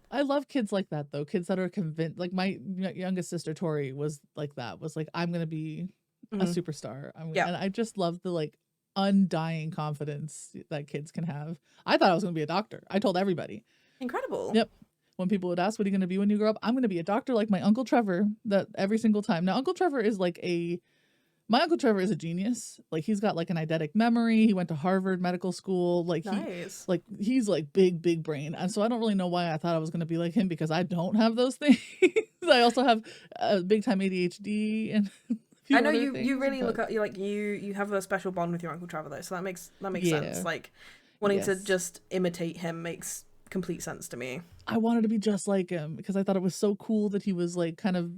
[SPEAKER 2] I love kids like that, though. Kids that are convinced. Like my youngest sister, Tori, was like that. Was like, I'm going to be a superstar. And I just love the like undying confidence that kids can have. I thought I was going to be a doctor. I told everybody.
[SPEAKER 1] Incredible.
[SPEAKER 2] Yep. when people would ask, what are you going to be when you grow up? I'm going to be a doctor like my Uncle Trevor, that every single time. Now, my Uncle Trevor is a genius. Like, he's got like an eidetic memory. He went to Harvard Medical School. Like,
[SPEAKER 1] Nice.
[SPEAKER 2] he's like big brain. And so I don't really know why I thought I was going to be like him, because I don't have those things. I also have big time ADHD and
[SPEAKER 1] I know you really look at you have a special bond with your Uncle Trevor though, so that makes sense. Like, wanting to just imitate him makes complete sense to me.
[SPEAKER 2] I wanted to be just like him because I thought it was so cool that he was like kind of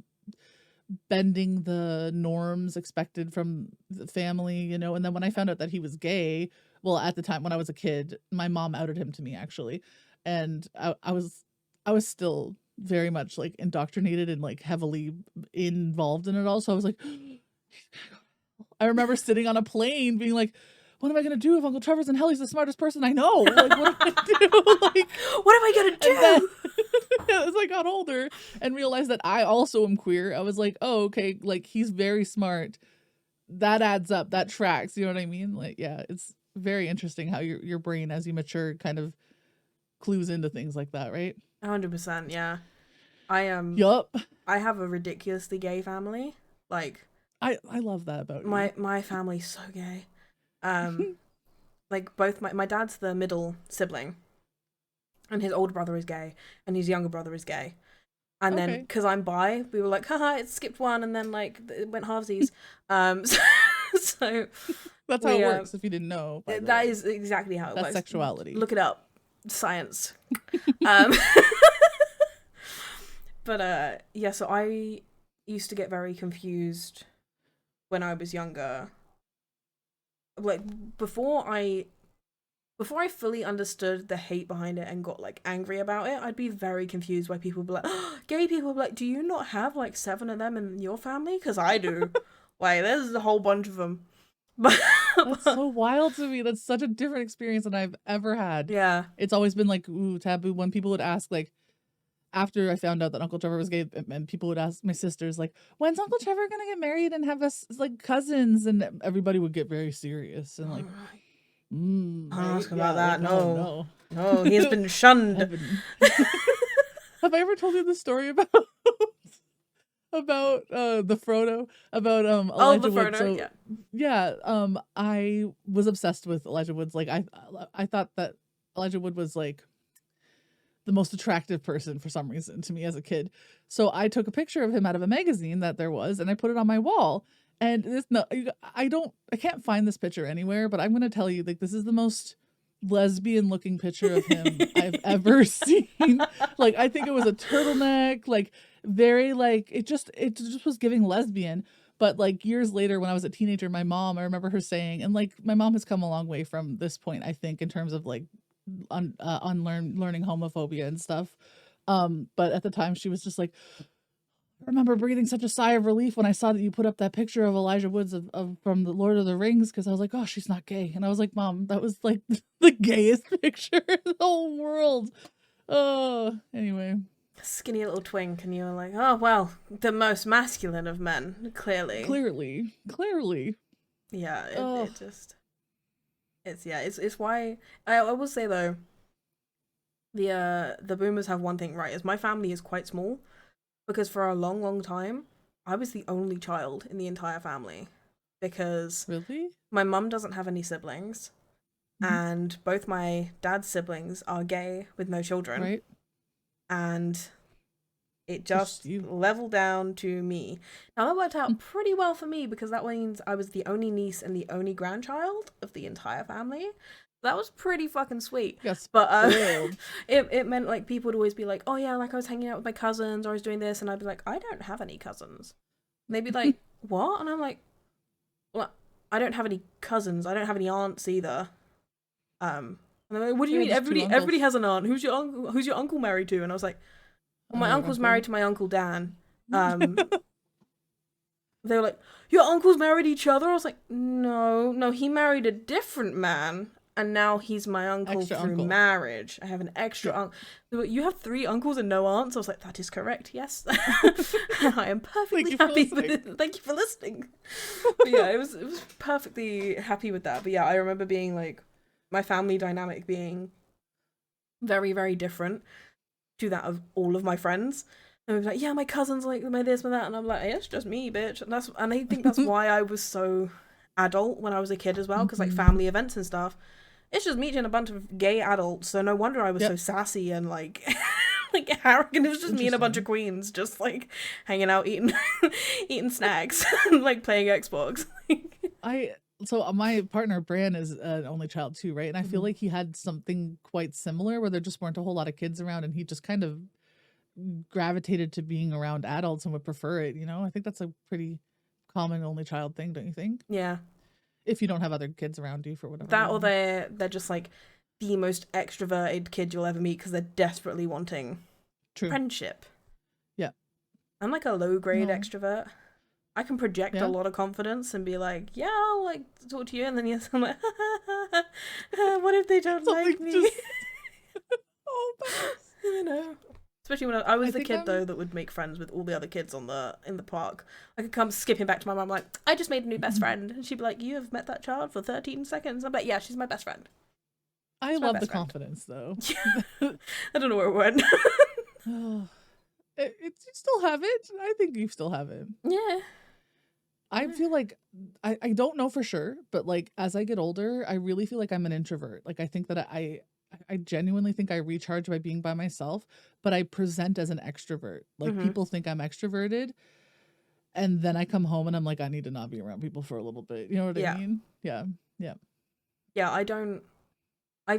[SPEAKER 2] bending the norms expected from the family, you know. And then when I found out that he was gay, well, at the time when I was a kid, my mom outed him to me actually, and I was still very much like indoctrinated and like heavily involved in it all. So I was like, I remember sitting on a plane being like, what am I gonna do if Uncle Trevor's in hell? He's the smartest person I know. Like, what am I do? Like,
[SPEAKER 1] what am I gonna do?
[SPEAKER 2] Then, as I got older and realized that I also am queer, I was like, oh, okay, like he's very smart. That adds up. That tracks. You know what I mean? Like, yeah, it's very interesting how your brain, as you mature, kind of clues into things like that, right?
[SPEAKER 1] 100%. Yeah, I
[SPEAKER 2] Yup.
[SPEAKER 1] I have a ridiculously gay family. Like,
[SPEAKER 2] I love that about
[SPEAKER 1] my family's so gay. Like, both my dad's the middle sibling, and his older brother is gay, and his younger brother is gay. And then because I'm bi, we were like, haha, it skipped one, and then like it went halvesies. So
[SPEAKER 2] that's how it works. If you didn't know,
[SPEAKER 1] that is exactly how it works.
[SPEAKER 2] That's sexuality.
[SPEAKER 1] Look it up, science. But yeah, so I used to get very confused when I was younger. Like, before I fully understood the hate behind it and got like angry about it, I'd be very confused why people would be like, oh, gay people would be like, do you not have like 7 of them in your family? Because I do. Like, there's a whole bunch of them. But
[SPEAKER 2] that's so wild to me. That's such a different experience than I've ever had.
[SPEAKER 1] Yeah.
[SPEAKER 2] It's always been like, ooh, taboo. When people would ask, like, after I found out that Uncle Trevor was gay, and people would ask my sisters, like, when's Uncle Trevor gonna get married and have us like cousins? And everybody would get very serious and like,
[SPEAKER 1] ask about that.
[SPEAKER 2] Like,
[SPEAKER 1] no, he's been shunned.
[SPEAKER 2] Have I ever told you the story about the Frodo, about Elijah Wood?
[SPEAKER 1] Frodo,
[SPEAKER 2] so, yeah, I was obsessed with Elijah Wood's. Like, I thought that Elijah Wood was like the most attractive person for some reason to me as a kid. So I took a picture of him out of a magazine that there was, and I put it on my wall. And I can't find this picture anywhere, but I'm going to tell you, like, this is the most lesbian looking picture of him I've ever seen. Like, I think it was a turtleneck, like very like, it just was giving lesbian. But like years later, when I was a teenager, I remember her saying, and like my mom has come a long way from this point, I think, in terms of like learning homophobia and stuff. But at the time she was just like, I remember breathing such a sigh of relief when I saw that you put up that picture of Elijah Woods from the Lord of the Rings, because I was like, oh, she's not gay. And I was like, Mom, that was like the gayest picture in the whole world. Oh, anyway.
[SPEAKER 1] Skinny little twink, and you were like, oh, well, the most masculine of men, clearly. Clearly. Yeah, it's why I will say though, the boomers have one thing right, is my family is quite small, because for a long time I was the only child in the entire family, because
[SPEAKER 2] really
[SPEAKER 1] my mum doesn't have any siblings, and both my dad's siblings are gay with no children,
[SPEAKER 2] right?
[SPEAKER 1] And it just leveled down to me. Now that worked out pretty well for me, because that means I was the only niece and the only grandchild of the entire family. That was pretty fucking sweet.
[SPEAKER 2] Yes,
[SPEAKER 1] but it meant like people would always be like, oh yeah, like I was hanging out with my cousins, or I was doing this, and I'd be like, I don't have any cousins. And they'd be like, what? And I'm like, well, I don't have any cousins. I don't have any aunts either. And they're like, what do you mean? Everybody has an aunt. Who's your uncle married to? And I was like, well, my uncle's married to my Uncle Dan. They were like, your uncles married each other? I was like, no, he married a different man, and now he's my uncle through marriage. I have an extra uncle. You have 3 uncles and no aunts? I was like, that is correct, yes. I am perfectly happy with it. Thank you for listening. But yeah, it was perfectly happy with that. But yeah, I remember being like, my family dynamic being very, very different. to that of all of my friends. And we're like, yeah, my cousin's like my this, my that, and I'm like, yeah, it's just me, bitch. And I think that's why I was so adult when I was a kid as well, because like family events and stuff, it's just me and a bunch of gay adults. So no wonder I was so sassy and like like arrogant. It was just me and a bunch of queens just like hanging out, eating snacks, and like playing Xbox.
[SPEAKER 2] So my partner Bran is an only child too, right? And I feel like he had something quite similar where there just weren't a whole lot of kids around, and he just kind of gravitated to being around adults and would prefer it. I think that's a pretty common only child thing, don't you think?
[SPEAKER 1] Yeah.
[SPEAKER 2] If you don't have other kids around you for whatever
[SPEAKER 1] that,
[SPEAKER 2] reason.
[SPEAKER 1] or they're just like the most extroverted kid you'll ever meet because they're desperately wanting friendship.
[SPEAKER 2] Yeah.
[SPEAKER 1] I'm like a low grade extrovert. I can project a lot of confidence and be like, yeah, I'll like talk to you, and then yes, I'm like, what if they don't like me?
[SPEAKER 2] Oh,
[SPEAKER 1] Especially when I was the kid though that would make friends with all the other kids in the park. I could come skipping back to my mum like, I just made a new best friend, and she'd be like, you have met that child for 13 seconds. I'm like, yeah, she's my best friend.
[SPEAKER 2] I love the confidence though.
[SPEAKER 1] I don't know where it went.
[SPEAKER 2] You still have it. I think you still have it.
[SPEAKER 1] Yeah.
[SPEAKER 2] I feel like I don't know for sure, but like as I get older, I really feel like I'm an introvert. Like I think that I genuinely think I recharge by being by myself, but I present as an extrovert. Like people think I'm extroverted, and then I come home and I'm like, I need to not be around people for a little bit. You know what I mean? Yeah.
[SPEAKER 1] I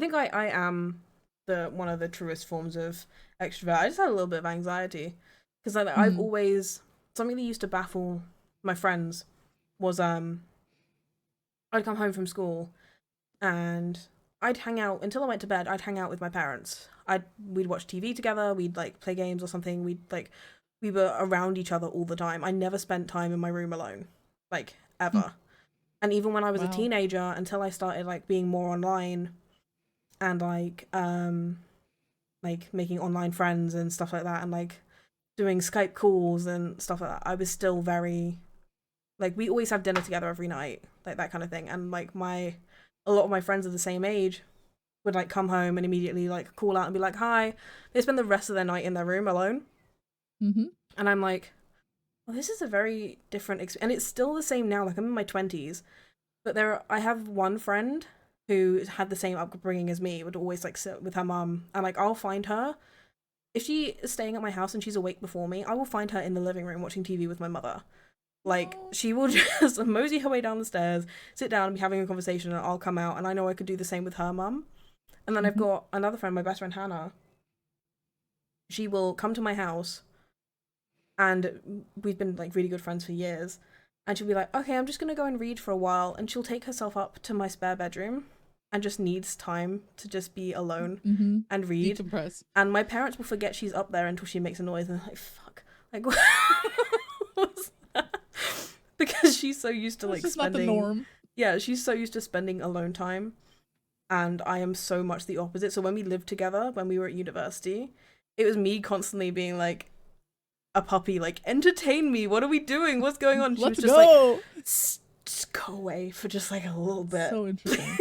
[SPEAKER 1] think I am one of the truest forms of extrovert. I just had a little bit of anxiety because I've always, something that used to baffle my friends was I'd come home from school and I'd hang out until I went to bed. I'd hang out with my parents. We'd watch TV together. We'd like play games or something. We were around each other all the time. I never spent time in my room alone, like ever. And even when I was a teenager, until I started like being more online and like making online friends and stuff like that, and like doing Skype calls and stuff like that, I was still very like, we always have dinner together every night, like that kind of thing. And like a lot of my friends of the same age would like come home and immediately like call out and be like, hi. They spend the rest of their night in their room alone. And I'm like, well, this is a very different experience. And it's still the same now. Like I'm in my 20s, but I have one friend who had the same upbringing as me, would always like sit with her mum, and like I'll find her if she is staying at my house and she's awake before me. I will find her in the living room watching TV with my mother. Like she will just mosey her way down the stairs, sit down and be having a conversation, and I'll come out, and I know I could do the same with her mum. And then I've got another friend, my best friend Hannah. She will come to my house, and we've been like really good friends for years, and she'll be like, okay, I'm just gonna go and read for a while, and she'll take herself up to my spare bedroom and just needs time to just be alone and read.
[SPEAKER 2] Decompress.
[SPEAKER 1] And my parents will forget she's up there until she makes a noise, and they're like, fuck, like what was that? Because she's so used to like
[SPEAKER 2] just
[SPEAKER 1] spending,
[SPEAKER 2] not the norm.
[SPEAKER 1] Yeah, she's so used to spending alone time, and I am so much the opposite. So when we lived together, when we were at university, it was me constantly being like a puppy, like, entertain me, what are we doing, what's going on? She
[SPEAKER 2] Let's
[SPEAKER 1] was just
[SPEAKER 2] go.
[SPEAKER 1] like, just go away for just like a little bit.
[SPEAKER 2] So interesting.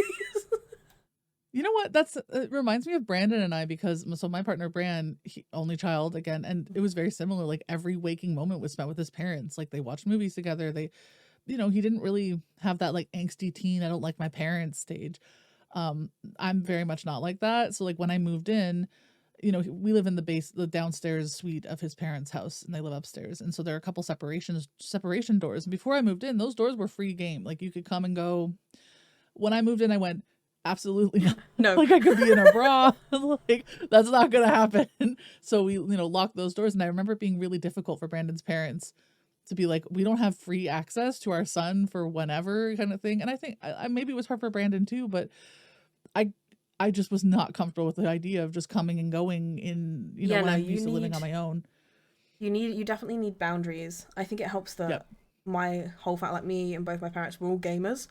[SPEAKER 2] You know what? It reminds me of Brandon and I, because so my partner Bran, only child again, and it was very similar. Like every waking moment was spent with his parents. Like they watched movies together. They, he didn't really have that like angsty teen, I don't like my parents stage. I'm very much not like that. So like when I moved in, we live in the downstairs suite of his parents' house, and they live upstairs. And so there are a couple separation doors. And before I moved in, those doors were free game. Like you could come and go. When I moved in, I went, absolutely not.
[SPEAKER 1] No.
[SPEAKER 2] Like I could be in a bra. Like that's not gonna happen. So we, locked those doors. And I remember it being really difficult for Brandon's parents to be like, we don't have free access to our son for whenever kind of thing. And I think maybe it was hard for Brandon too, but I just was not comfortable with the idea of just coming and going in, when I'm used to living on my own.
[SPEAKER 1] You definitely need boundaries. I think it helps that my whole family, like me and both my parents, were all gamers.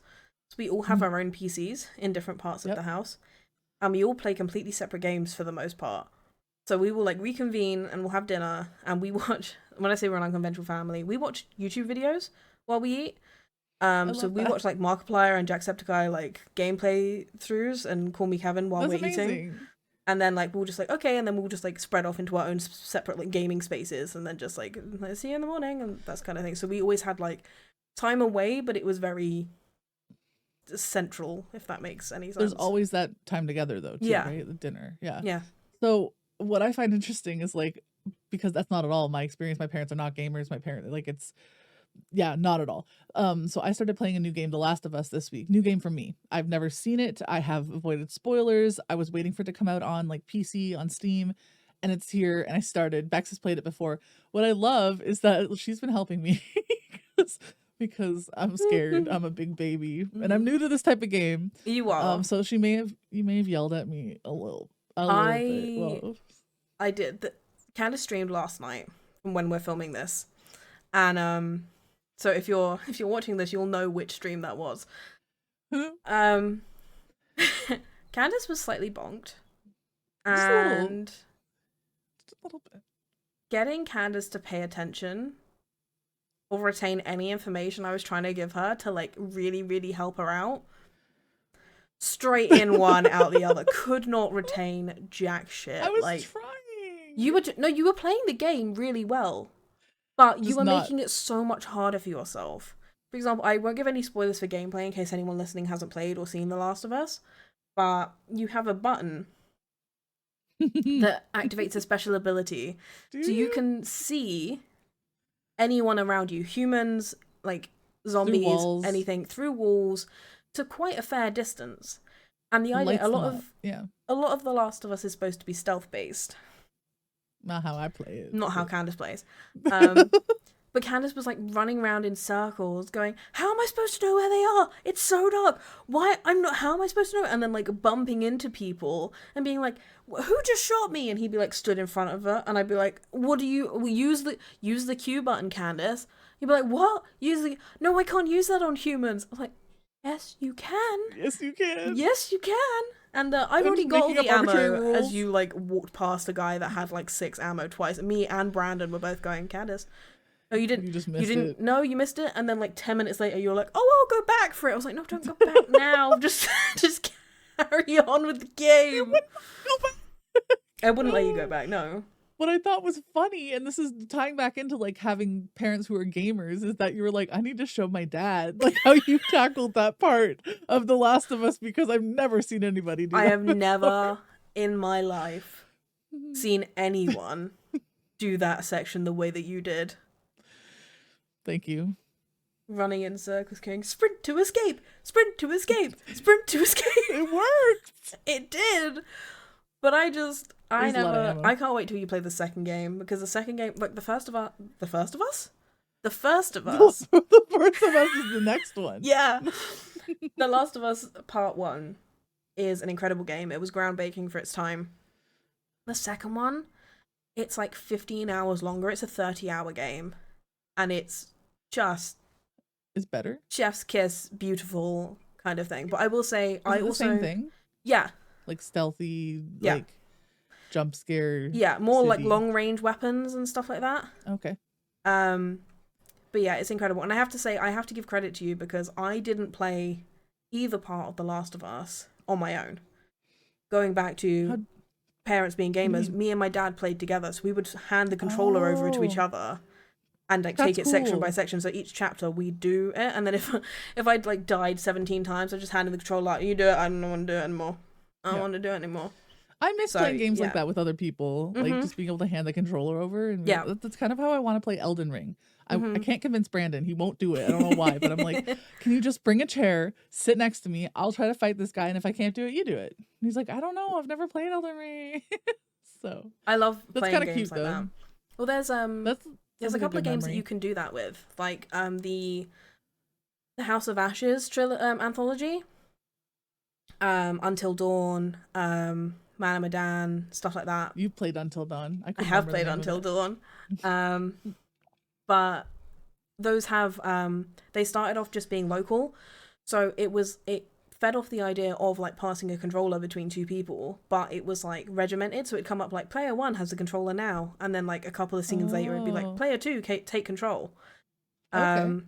[SPEAKER 1] So we all have our own PCs in different parts of the house. And we all play completely separate games for the most part. So we will like reconvene and we'll have dinner, and we watch, when I say we're an unconventional family, we watch YouTube videos while we eat. So we watch like Markiplier and Jacksepticeye like gameplay throughs and Call Me Kevin while we're eating. And then like we'll just like okay, and then we'll just like spread off into our own separate like gaming spaces, and then just like see you in the morning and that's kind of thing. So we always had like time away, but it was very central, if that makes any sense.
[SPEAKER 2] There's always that time together though, too,
[SPEAKER 1] Yeah.
[SPEAKER 2] right? The dinner. Yeah.
[SPEAKER 1] Yeah.
[SPEAKER 2] So what I find interesting is like, because that's not at all my experience. My parents are not gamers. My parents, like, it's, yeah, not at all. So I started playing a new game, The Last of Us, this week. New game for me. I've never seen it. I have avoided spoilers. I was waiting for it to come out on like PC, on Steam, and it's here. And I started. Bex has played it before. What I love is that she's been helping me because I'm scared. I'm a big baby, and I'm new to this type of game.
[SPEAKER 1] You are.
[SPEAKER 2] So you may have yelled at me a little bit. Well,
[SPEAKER 1] I did. Candace streamed last night from when we're filming this, and so if you're watching this, you'll know which stream that was. Candace was slightly bonked, and
[SPEAKER 2] just a little bit.
[SPEAKER 1] Getting Candace to pay attention or retain any information I was trying to give her to like really, really help her out. Straight in one, out the other. Could not retain jack shit.
[SPEAKER 2] I was
[SPEAKER 1] like,
[SPEAKER 2] trying.
[SPEAKER 1] You were playing the game really well, but you
[SPEAKER 2] Just
[SPEAKER 1] were
[SPEAKER 2] not...
[SPEAKER 1] making it so much harder for yourself. For example, I won't give any spoilers for gameplay in case anyone listening hasn't played or seen The Last of Us, but you have a button that activates a special ability. So you can see anyone around you, humans, like zombies, anything, through walls to quite a fair distance. And the idea, a lot of The Last of Us is supposed to be stealth based.
[SPEAKER 2] Not how I play it.
[SPEAKER 1] Not how Candace plays. But Candace was like running around in circles going, how am I supposed to know where they are? It's so dark. Why? How am I supposed to know? And then like bumping into people and being like, who just shot me? And he'd be like stood in front of her. And I'd be like, use the Q button, Candace. He'd be like, what? No, I can't use that on humans. I was like, yes, you can.
[SPEAKER 2] Yes, you can.
[SPEAKER 1] Yes, you can. And I've already got all the ammo as you like walked past a guy that had like 6 ammo twice. Me and Brandon were both going, Candace. Oh, you didn't.
[SPEAKER 2] You just missed it.
[SPEAKER 1] No, you missed it. And then like 10 minutes later, you're like, oh, I'll go back for it. I was like, no, don't go back now. Just carry on with the game.
[SPEAKER 2] Go back.
[SPEAKER 1] I wouldn't let you go back. No.
[SPEAKER 2] What I thought was funny, and this is tying back into like having parents who are gamers, is that you were like, I need to show my dad like how you tackled that part of The Last of Us, because I've never seen anybody do that.
[SPEAKER 1] I have never in my life seen anyone do that section the way that you did.
[SPEAKER 2] Thank you.
[SPEAKER 1] Running in circles, going sprint to escape, sprint to escape, sprint to escape.
[SPEAKER 2] It worked.
[SPEAKER 1] It did. But I can't wait till you play the second game, because the second game, like the first of us? The First of Us
[SPEAKER 2] The First of Us is the next one.
[SPEAKER 1] Yeah. The Last of Us Part 1 is an incredible game. It was groundbreaking for its time. The second one, it's like 15 hours longer. It's a 30-hour game. And it's just...
[SPEAKER 2] It's better?
[SPEAKER 1] Chef's kiss, beautiful kind of thing. But I will say,
[SPEAKER 2] the same thing?
[SPEAKER 1] Yeah.
[SPEAKER 2] Like stealthy, like jump scare.
[SPEAKER 1] Yeah, more
[SPEAKER 2] city.
[SPEAKER 1] like long-range weapons and stuff like that.
[SPEAKER 2] Okay.
[SPEAKER 1] But yeah, it's incredible. And I have to say, I have to give credit to you, because I didn't play either part of The Last of Us on my own. Going back to parents being gamers, me and my dad played together, so we would hand the controller over to each other and like take it section by section. So each chapter we do it, and then if I'd like died 17 times, I just handed the controller out. You do it. I don't want to do it anymore. I don't want to do it anymore.
[SPEAKER 2] I miss playing games like that with other people, like just being able to hand the controller over. And that's kind of how I want to play Elden Ring. I can't convince Brandon. He won't do it. I don't know why, but I'm like, can you just bring a chair, sit next to me? I'll try to fight this guy, and if I can't do it, you do it. And he's like, I don't know. I've never played Elden Ring. So
[SPEAKER 1] I love playing games
[SPEAKER 2] cute,
[SPEAKER 1] like
[SPEAKER 2] though.
[SPEAKER 1] that. Well, there's a couple of games that you can do that with, like the House of Ashes anthology, Until Dawn, Man of Medan, stuff like that.
[SPEAKER 2] You played Until Dawn.
[SPEAKER 1] I have played Until Dawn. But those have they started off just being local, so it fed off the idea of like passing a controller between two people, but it was like regimented, so it'd come up like player 1 has the controller now, and then like a couple of scenes later it'd be like player 2 take control. So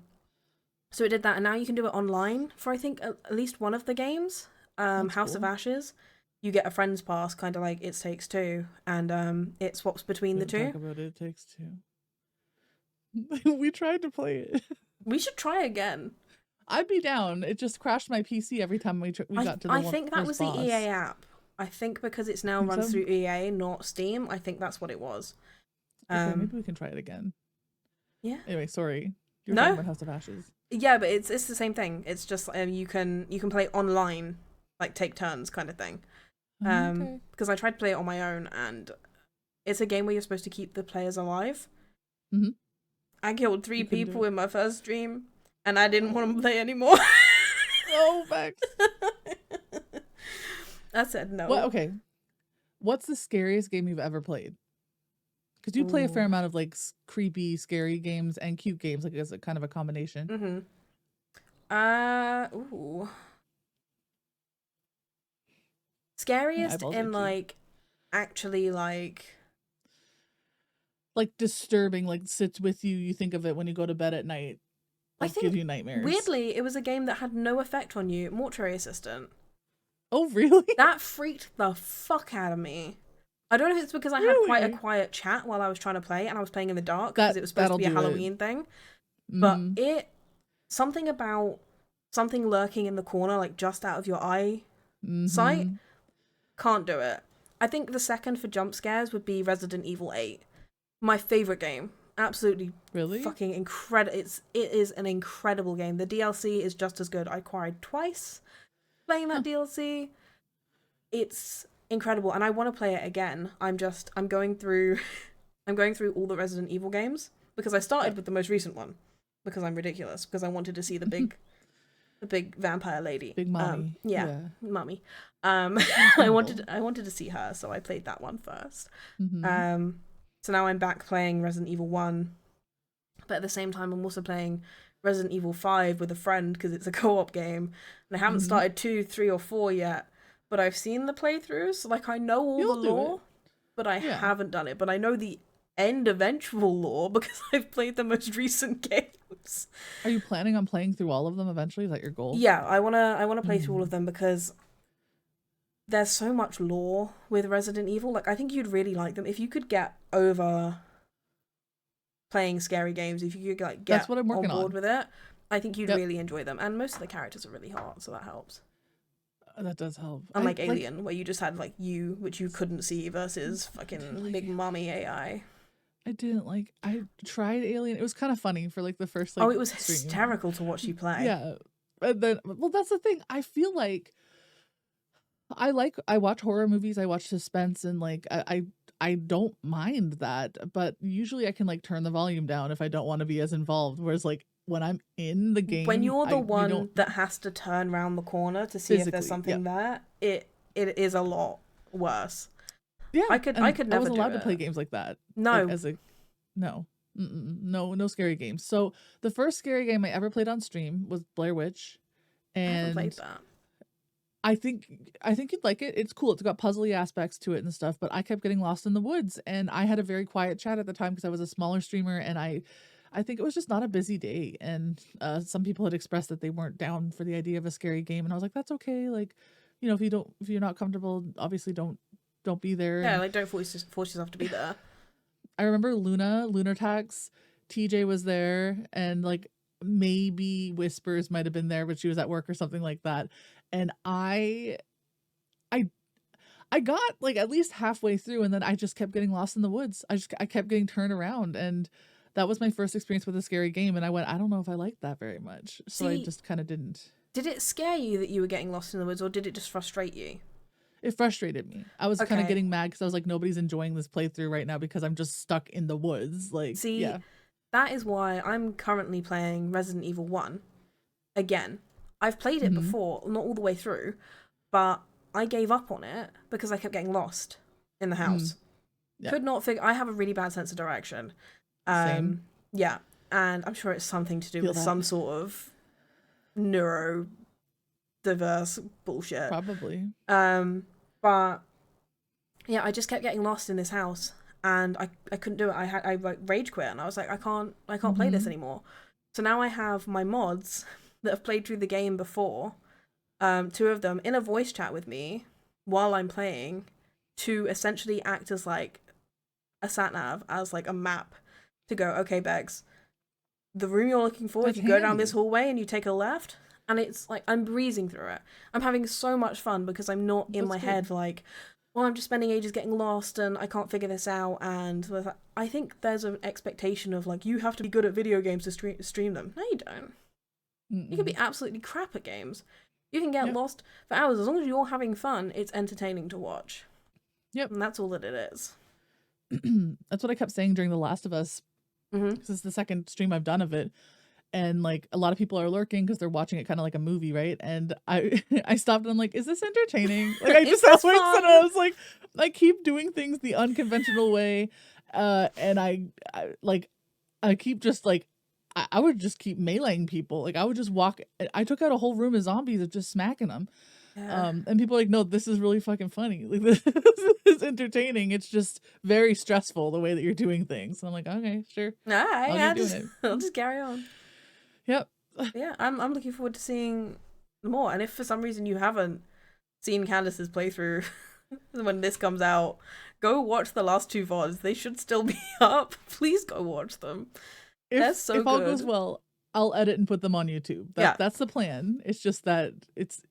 [SPEAKER 1] it did that, and now you can do it online for I think at least one of the games. House of Ashes, you get a friend's pass, kind of like It Takes Two, and it swaps between the two.
[SPEAKER 2] Talk about It Takes Two. We tried to play it.
[SPEAKER 1] We should try again.
[SPEAKER 2] I'd be down. It just crashed my PC every time we got to the
[SPEAKER 1] I think that was
[SPEAKER 2] boss.
[SPEAKER 1] the EA app. I think because it's now runs through EA, not Steam. I think that's what it was.
[SPEAKER 2] Okay, maybe we can try it again.
[SPEAKER 1] Yeah.
[SPEAKER 2] Anyway, sorry. You're
[SPEAKER 1] No.
[SPEAKER 2] talking about House of Ashes.
[SPEAKER 1] Yeah, but it's the same thing. It's just you can play online, like take turns kind of thing.
[SPEAKER 2] Okay.
[SPEAKER 1] Because I tried to play it on my own, and it's a game where you're supposed to keep the players alive.
[SPEAKER 2] Mm-hmm.
[SPEAKER 1] I killed 3 people in my first stream, and I didn't want to play anymore.
[SPEAKER 2] Oh, Bex.
[SPEAKER 1] I said no.
[SPEAKER 2] What? Okay. What's the scariest game you've ever played? Because you play a fair amount of like creepy, scary games and cute games, like as a kind of a combination.
[SPEAKER 1] Ooh. Scariest in like actually like
[SPEAKER 2] disturbing, like sits with you. You think of it when you go to bed at night. Like give you nightmares.
[SPEAKER 1] Weirdly, it was a game that had no effect on you. Mortuary Assistant.
[SPEAKER 2] Oh, really?
[SPEAKER 1] That freaked the fuck out of me. I don't know if it's because I had quite a quiet chat while I was trying to play, and I was playing in the dark because it was supposed to be a Halloween thing. But something about something lurking in the corner, like just out of your eye sight, can't do it. I think the second for jump scares would be Resident Evil 8. My favorite game. Absolutely.
[SPEAKER 2] Really?
[SPEAKER 1] Fucking incredible. It is an incredible game. The DLC is just as good. I cried twice playing that DLC. It's incredible, and I want to play it again. I'm going through all the Resident Evil games because I started with the most recent one because I'm ridiculous, because I wanted to see the big vampire lady.
[SPEAKER 2] Big mommy.
[SPEAKER 1] Mummy. I wanted to see her, so I played that one first. So now I'm back playing Resident Evil 1, but at the same time I'm also playing Resident Evil 5 with a friend because it's a co-op game, and I haven't started 2, 3, or 4 yet. But I've seen the playthroughs, like I know all the lore, but I haven't done it. But I know the end eventual lore because I've played the most recent games.
[SPEAKER 2] Are you planning on playing through all of them eventually? Is that your goal?
[SPEAKER 1] Yeah, I wanna play through all of them because there's so much lore with Resident Evil. Like, I think you'd really like them if you could get over playing scary games. If you could like get
[SPEAKER 2] That's what I'm working
[SPEAKER 1] on board with it, I think you'd really enjoy them. And most of the characters are really hot, so that helps.
[SPEAKER 2] That does help.
[SPEAKER 1] Unlike Alien, where you just had like you, which you couldn't see, versus fucking big mommy AI.
[SPEAKER 2] I tried Alien. It was kind of funny for like the first
[SPEAKER 1] it was hysterical to watch you play.
[SPEAKER 2] Yeah. And then, well, that's the thing. I feel like I watch horror movies, I watch suspense, and like I don't mind that, but usually I can like turn the volume down if I don't want to be as involved. Whereas like when I'm in the game,
[SPEAKER 1] when you're the one that has to turn around the corner to see if there's something there, it is a lot worse.
[SPEAKER 2] Yeah,
[SPEAKER 1] I could never.
[SPEAKER 2] I wasn't allowed to play games like that.
[SPEAKER 1] No,
[SPEAKER 2] like, no scary games. So the first scary game I ever played on stream was Blair Witch, and
[SPEAKER 1] I haven't played that.
[SPEAKER 2] I think you'd like it. It's cool. It's got puzzly aspects to it and stuff, but I kept getting lost in the woods, and I had a very quiet chat at the time because I was a smaller streamer, and I think it was just not a busy day, and some people had expressed that they weren't down for the idea of a scary game, and I was like, that's okay. Like, you know, if you're not comfortable, obviously don't be there.
[SPEAKER 1] Yeah, like don't force yourself to be there.
[SPEAKER 2] I remember Lunar Tax, TJ was there, and like maybe Whispers might have been there, but she was at work or something like that. And I got like at least halfway through, and then I just kept getting lost in the woods. I kept getting turned around, and that was my first experience with a scary game. And I went, I don't know if I liked that very much, so I just kind of didn't.
[SPEAKER 1] Did it scare you that you were getting lost in the woods, or did it just frustrate you?
[SPEAKER 2] It frustrated me. I was kind of getting mad because I was like, nobody's enjoying this playthrough right now because I'm just stuck in the woods. Like,
[SPEAKER 1] that is why I'm currently playing Resident Evil 1 again. I've played it before, not all the way through, but I gave up on it because I kept getting lost in the house. Yeah. Could not figure. I have a really bad sense of direction.
[SPEAKER 2] Same.
[SPEAKER 1] Yeah, and I'm sure it's something to do with some sort of neurodiverse bullshit.
[SPEAKER 2] Probably.
[SPEAKER 1] But yeah, I just kept getting lost in this house, and I couldn't do it. I like rage quit, and I was like, I can't play this anymore. So now I have my mods that have played through the game before, 2 of them in a voice chat with me, while I'm playing to essentially act as like a sat nav, as like a map to go, okay, Bex, the room you're looking for,
[SPEAKER 2] That's
[SPEAKER 1] if you go down
[SPEAKER 2] handy.
[SPEAKER 1] this hallway and you take a left, and it's like I'm breezing through it. I'm having so much fun because I'm not in
[SPEAKER 2] That's
[SPEAKER 1] my
[SPEAKER 2] good.
[SPEAKER 1] head like, well, I'm just spending ages getting lost and I can't figure this out. And I think there's an expectation of like, you have to be good at video games to stream them. No, you don't. You can be absolutely crap at games. You can get lost for hours. As long as you're having fun, it's entertaining to watch.
[SPEAKER 2] Yep.
[SPEAKER 1] And that's all that it is.
[SPEAKER 2] That's what I kept saying during The Last of Us. Because it's the second stream I've done of it. And like a lot of people are lurking because they're watching it kind of like a movie, right? And I stopped and I'm like, is this entertaining? Like I just and I was like, I keep doing things the unconventional way. And I keep just like I would just keep meleeing people. Like I would just walk. I took out a whole room of zombies of just smacking them. Yeah. And people are like, no, this is really fucking funny. Like this is entertaining. It's just very stressful the way that you're doing things. And I'm like, okay, sure.
[SPEAKER 1] I'll just carry on.
[SPEAKER 2] Yep.
[SPEAKER 1] Yeah, I'm looking forward to seeing more. And if for some reason you haven't seen Candace's playthrough when this comes out, go watch the last 2 VODs. They should still be up. Please go watch them. They're so good.
[SPEAKER 2] If all goes well, I'll edit and put them on YouTube. That's the plan. It's just that it's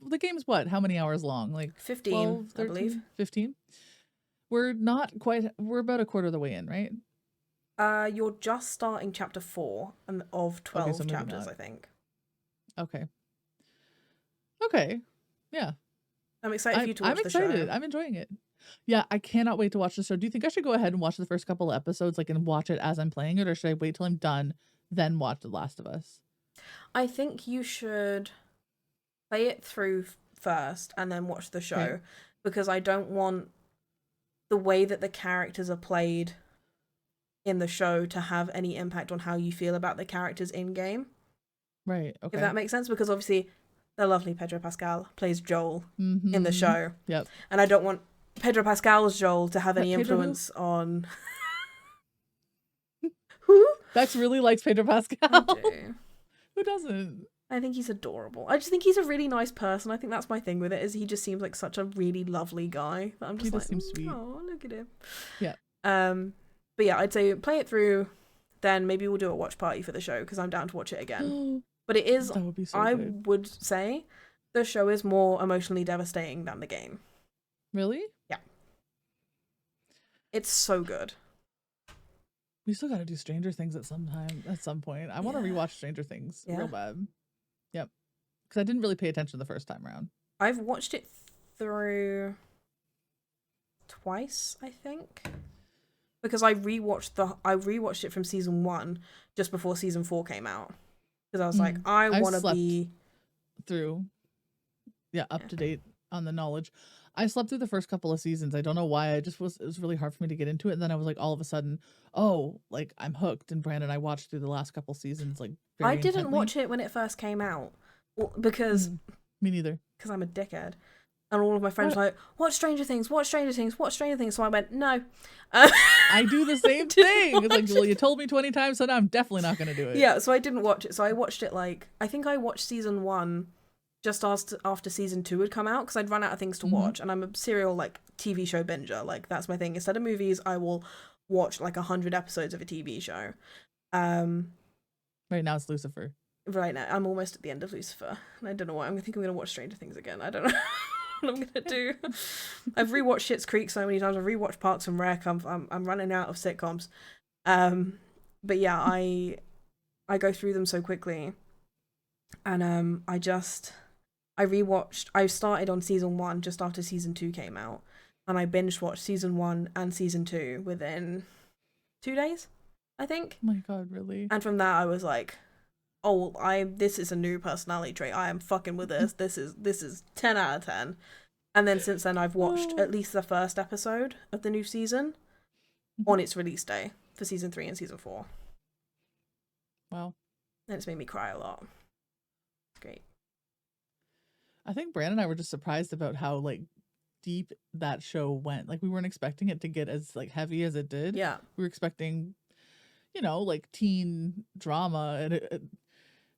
[SPEAKER 2] the game's what? How many hours long? Like
[SPEAKER 1] 15,
[SPEAKER 2] 12, 13,
[SPEAKER 1] I believe.
[SPEAKER 2] 15. We're about a quarter of the way in, right?
[SPEAKER 1] You're just starting chapter 4 of 12 chapters, I think.
[SPEAKER 2] Okay. Yeah.
[SPEAKER 1] I'm excited for you to watch the show.
[SPEAKER 2] I'm excited. I'm enjoying it. Yeah, I cannot wait to watch the show. Do you think I should go ahead and watch the first couple episodes, like, and watch it as I'm playing it, or should I wait till I'm done, then watch The Last of Us?
[SPEAKER 1] I think you should play it through first and then watch the show, because I don't want the way that the characters are played in the show to have any impact on how you feel about the characters in game.
[SPEAKER 2] Right. Okay.
[SPEAKER 1] If that makes sense, because obviously the lovely Pedro Pascal plays Joel in the show.
[SPEAKER 2] Yep.
[SPEAKER 1] And I don't want Pedro Pascal's Joel to have any influence on who?
[SPEAKER 2] Bex really likes Pedro Pascal.
[SPEAKER 1] I do.
[SPEAKER 2] Who doesn't?
[SPEAKER 1] I think he's adorable. I just think he's a really nice person. I think that's my thing with it, is he just seems like such a really lovely guy. That I'm just like,
[SPEAKER 2] seems sweet.
[SPEAKER 1] Oh, look at him.
[SPEAKER 2] Yeah.
[SPEAKER 1] But yeah, I'd say play it through, then maybe we'll do a watch party for the show, because I'm down to watch it again. But it is,
[SPEAKER 2] that would be so
[SPEAKER 1] I
[SPEAKER 2] good.
[SPEAKER 1] would say, the show is more emotionally devastating than the game.
[SPEAKER 2] Really?
[SPEAKER 1] Yeah. It's so good.
[SPEAKER 2] We still got to do Stranger Things at some point. I want to rewatch Stranger Things real bad. Yep. Because I didn't really pay attention the first time around.
[SPEAKER 1] I've watched it through twice, I think. Because I rewatched it from season 1 just before season 4 came out. Because I was like, I want to be
[SPEAKER 2] through. Up to date on the knowledge. I slept through the first couple of seasons. I don't know why. It was really hard for me to get into it. And then I was like, all of a sudden, like I'm hooked. And Brandon, I watched through the last couple seasons. Like
[SPEAKER 1] I didn't watch it when it first came out because
[SPEAKER 2] me neither.
[SPEAKER 1] Because I'm a dickhead. And all of my friends were like, watch Stranger Things, watch Stranger Things, watch Stranger Things. So I went, no.
[SPEAKER 2] I do the same thing. It's like, well, you told me 20 times, so now I'm definitely not going to do it.
[SPEAKER 1] Yeah, so I didn't watch it. So I watched it I think I watched season 1 just after season 2 had come out, because I'd run out of things to watch. And I'm a serial, like, TV show binger. Like, that's my thing. Instead of movies, I will watch, like, 100 episodes of a TV show.
[SPEAKER 2] Right now it's Lucifer.
[SPEAKER 1] Right now. I'm almost at the end of Lucifer. And I don't know why. I think I'm going to watch Stranger Things again. I don't know. What I'm gonna do. I've rewatched Schitt's Creek so many times. I've rewatched Parks and Rec. I'm running out of sitcoms. But yeah, I go through them so quickly. And I rewatched. I started on season 1 just after season 2 came out, and I binge watched season 1 and season 2 within 2 days, I think.
[SPEAKER 2] Oh my god, really?
[SPEAKER 1] And from that, I was like, oh, this is a new personality trait. I am fucking with this. This is 10 out of 10. And then since then, I've watched at least the first episode of the new season on its release day for season 3 and season 4.
[SPEAKER 2] Wow.
[SPEAKER 1] And it's made me cry a lot. It's great.
[SPEAKER 2] I think Brandon and I were just surprised about how like deep that show went. Like we weren't expecting it to get as like heavy as it did.
[SPEAKER 1] Yeah.
[SPEAKER 2] We were expecting, like teen drama, and it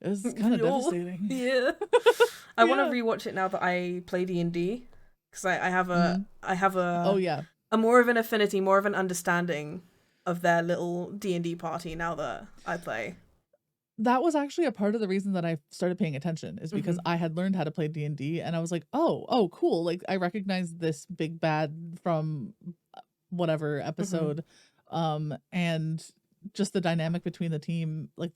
[SPEAKER 2] was kind of devastating.
[SPEAKER 1] Yeah. I want to rewatch it now that I play D&D. because I have a
[SPEAKER 2] Oh yeah.
[SPEAKER 1] a more of an affinity, more of an understanding of their little D&D party now that I play.
[SPEAKER 2] That was actually a part of the reason that I started paying attention, is because I had learned how to play D&D, and I was like, oh, cool. Like, I recognize this big bad from whatever episode. And just the dynamic between the team, like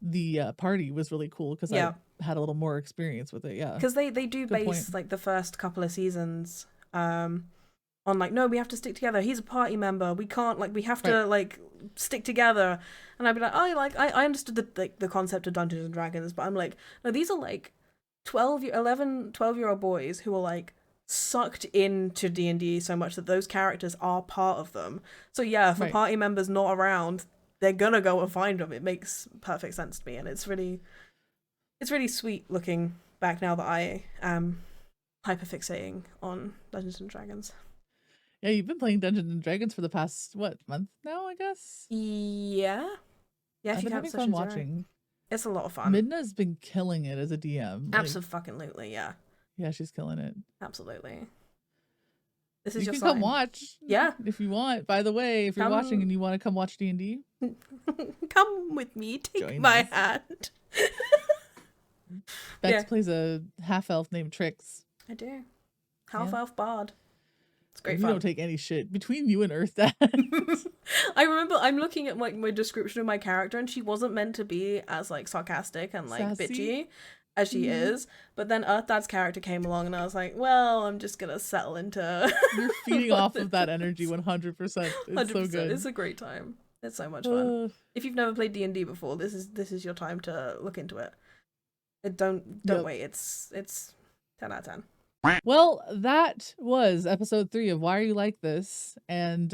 [SPEAKER 2] the party was really cool because I had a little more experience with it. Yeah.
[SPEAKER 1] Because they do
[SPEAKER 2] Good
[SPEAKER 1] base
[SPEAKER 2] point.
[SPEAKER 1] like the first couple of seasons on like, no, we have to stick together. He's a party member. We can't, like, we have to like stick together. And I'd be like, I understood the concept of Dungeons and Dragons, but I'm like, no, these are like 12-year-old boys who are like sucked into D&D so much that those characters are part of them. So yeah, if a party member's not around, they're gonna go and find them. It makes perfect sense to me, and it's really sweet looking back now that I am hyperfixating on Dungeons and Dragons.
[SPEAKER 2] Yeah, you've been playing Dungeons and Dragons for the past month now, I guess.
[SPEAKER 1] Yeah. If
[SPEAKER 2] I've
[SPEAKER 1] you
[SPEAKER 2] been
[SPEAKER 1] count
[SPEAKER 2] having fun
[SPEAKER 1] sessions,
[SPEAKER 2] watching.
[SPEAKER 1] It's a lot of fun.
[SPEAKER 2] Midna's been killing it as a DM.
[SPEAKER 1] Absolutely, yeah.
[SPEAKER 2] Yeah, she's killing it.
[SPEAKER 1] Absolutely. This is
[SPEAKER 2] you
[SPEAKER 1] your
[SPEAKER 2] can
[SPEAKER 1] sign.
[SPEAKER 2] come watch.
[SPEAKER 1] Yeah.
[SPEAKER 2] If you want. By the way, if you're watching and you want to come watch D&D,
[SPEAKER 1] come with me. Take
[SPEAKER 2] join
[SPEAKER 1] my
[SPEAKER 2] us.
[SPEAKER 1] hand.
[SPEAKER 2] Bex plays a half-elf named Trix.
[SPEAKER 1] I do. Half-elf bard. It's great
[SPEAKER 2] you
[SPEAKER 1] fun.
[SPEAKER 2] Don't take any shit. Between you and Earth Dad.
[SPEAKER 1] I remember I'm looking at like my description of my character, and she wasn't meant to be as like sarcastic and like
[SPEAKER 2] Sassy.
[SPEAKER 1] bitchy as she is. But then Earth Dad's character came along, and I was like, well, I'm just gonna settle into.
[SPEAKER 2] You're feeding off of that energy 100%. It's 100%. So good.
[SPEAKER 1] It's a great time. It's so much fun. If you've never played D&D before, this is your time to look into it. Don't wait. It's 10 out of 10.
[SPEAKER 2] Well, that was episode 3 of Why Are You Like This? And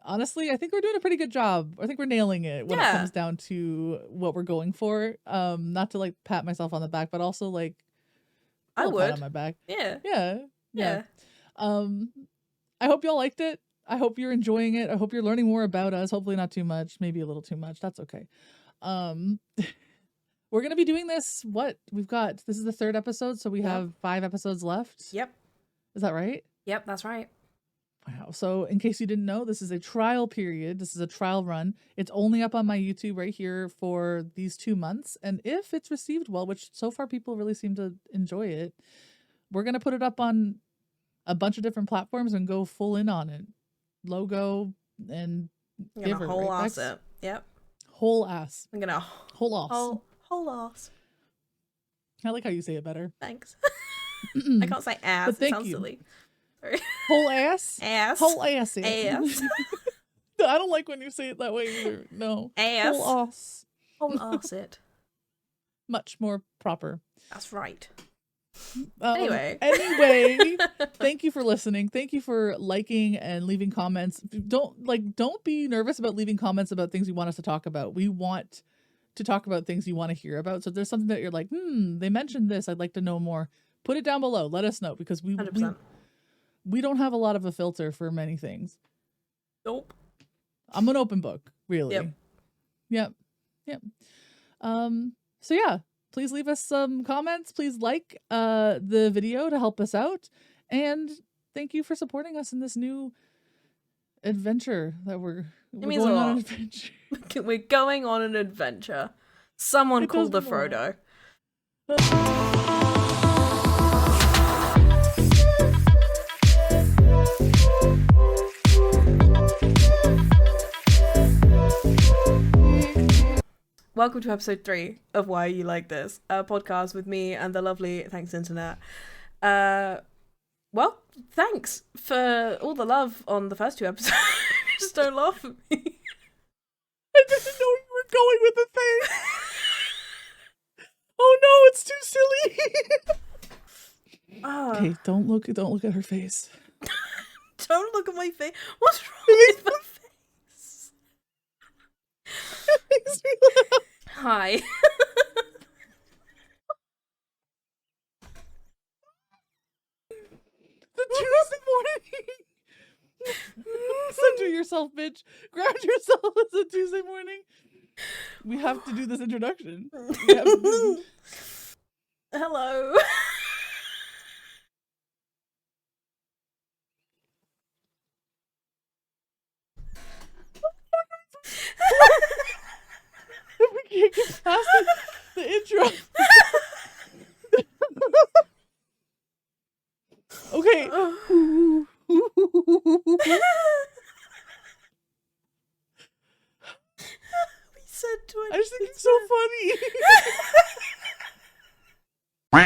[SPEAKER 2] honestly, I think we're doing a pretty good job. I think we're nailing it when it comes down to what we're going for. Not to like pat myself on the back, but also like
[SPEAKER 1] I would
[SPEAKER 2] pat on my back.
[SPEAKER 1] Yeah.
[SPEAKER 2] I hope y'all liked it. I hope you're enjoying it. I hope you're learning more about us. Hopefully not too much, maybe a little too much. That's okay. We're going to be doing this. This is the 3rd episode, so we have 5 episodes left.
[SPEAKER 1] Yep.
[SPEAKER 2] Is that right?
[SPEAKER 1] Yep, that's right.
[SPEAKER 2] Wow. So in case you didn't know, this is a trial period. This is a trial run. It's only up on my YouTube right here for these 2 months. And if it's received well, which so far people really seem to enjoy it, we're going to put it up on a bunch of different platforms and go full in on it. Logo and giver,
[SPEAKER 1] whole
[SPEAKER 2] right,
[SPEAKER 1] ass it. Yep.
[SPEAKER 2] Whole ass.
[SPEAKER 1] I'm gonna
[SPEAKER 2] whole ass.
[SPEAKER 1] Whole ass.
[SPEAKER 2] I like how you say it better.
[SPEAKER 1] Thanks. I can't say ass. It sounds silly. Sorry.
[SPEAKER 2] Whole ass?
[SPEAKER 1] Ass.
[SPEAKER 2] Whole ass.
[SPEAKER 1] Ass.
[SPEAKER 2] No, I don't like when you say it that way either. No.
[SPEAKER 1] Ass.
[SPEAKER 2] Whole ass.
[SPEAKER 1] Whole ass it.
[SPEAKER 2] Much more proper.
[SPEAKER 1] That's right.
[SPEAKER 2] Anyway, thank you for listening. Thank you for liking and leaving comments. Don't be nervous about leaving comments about things you want us to talk about. We want to talk about things you want to hear about. So if there's something that you're like, they mentioned this, I'd like to know more. Put it down below. Let us know, because we don't have a lot of a filter for many things.
[SPEAKER 1] Nope.
[SPEAKER 2] I'm an open book, really. Yep. So yeah, please leave us some comments. Please like the video to help us out. And thank you for supporting us in this new adventure that we're going on an adventure.
[SPEAKER 1] We're going on an adventure. Someone called the Frodo. Welcome to episode 3 of Why Are You Like This? A podcast with me and the lovely ThanksInternet. Well, thanks for all the love on the first 2 episodes. Just don't laugh at me.
[SPEAKER 2] I didn't know you were going with the thing. Oh no, it's too silly. Okay, don't look at her face.
[SPEAKER 1] Don't look at my face. What's wrong with my face?
[SPEAKER 2] It makes me laugh.
[SPEAKER 1] Hi.
[SPEAKER 2] The Tuesday morning. Center yourself, bitch. Ground yourself. It's a Tuesday morning. We have to do this introduction.
[SPEAKER 1] Hello.
[SPEAKER 2] past the intro. Okay.
[SPEAKER 1] We said 20.
[SPEAKER 2] I just think it's so funny.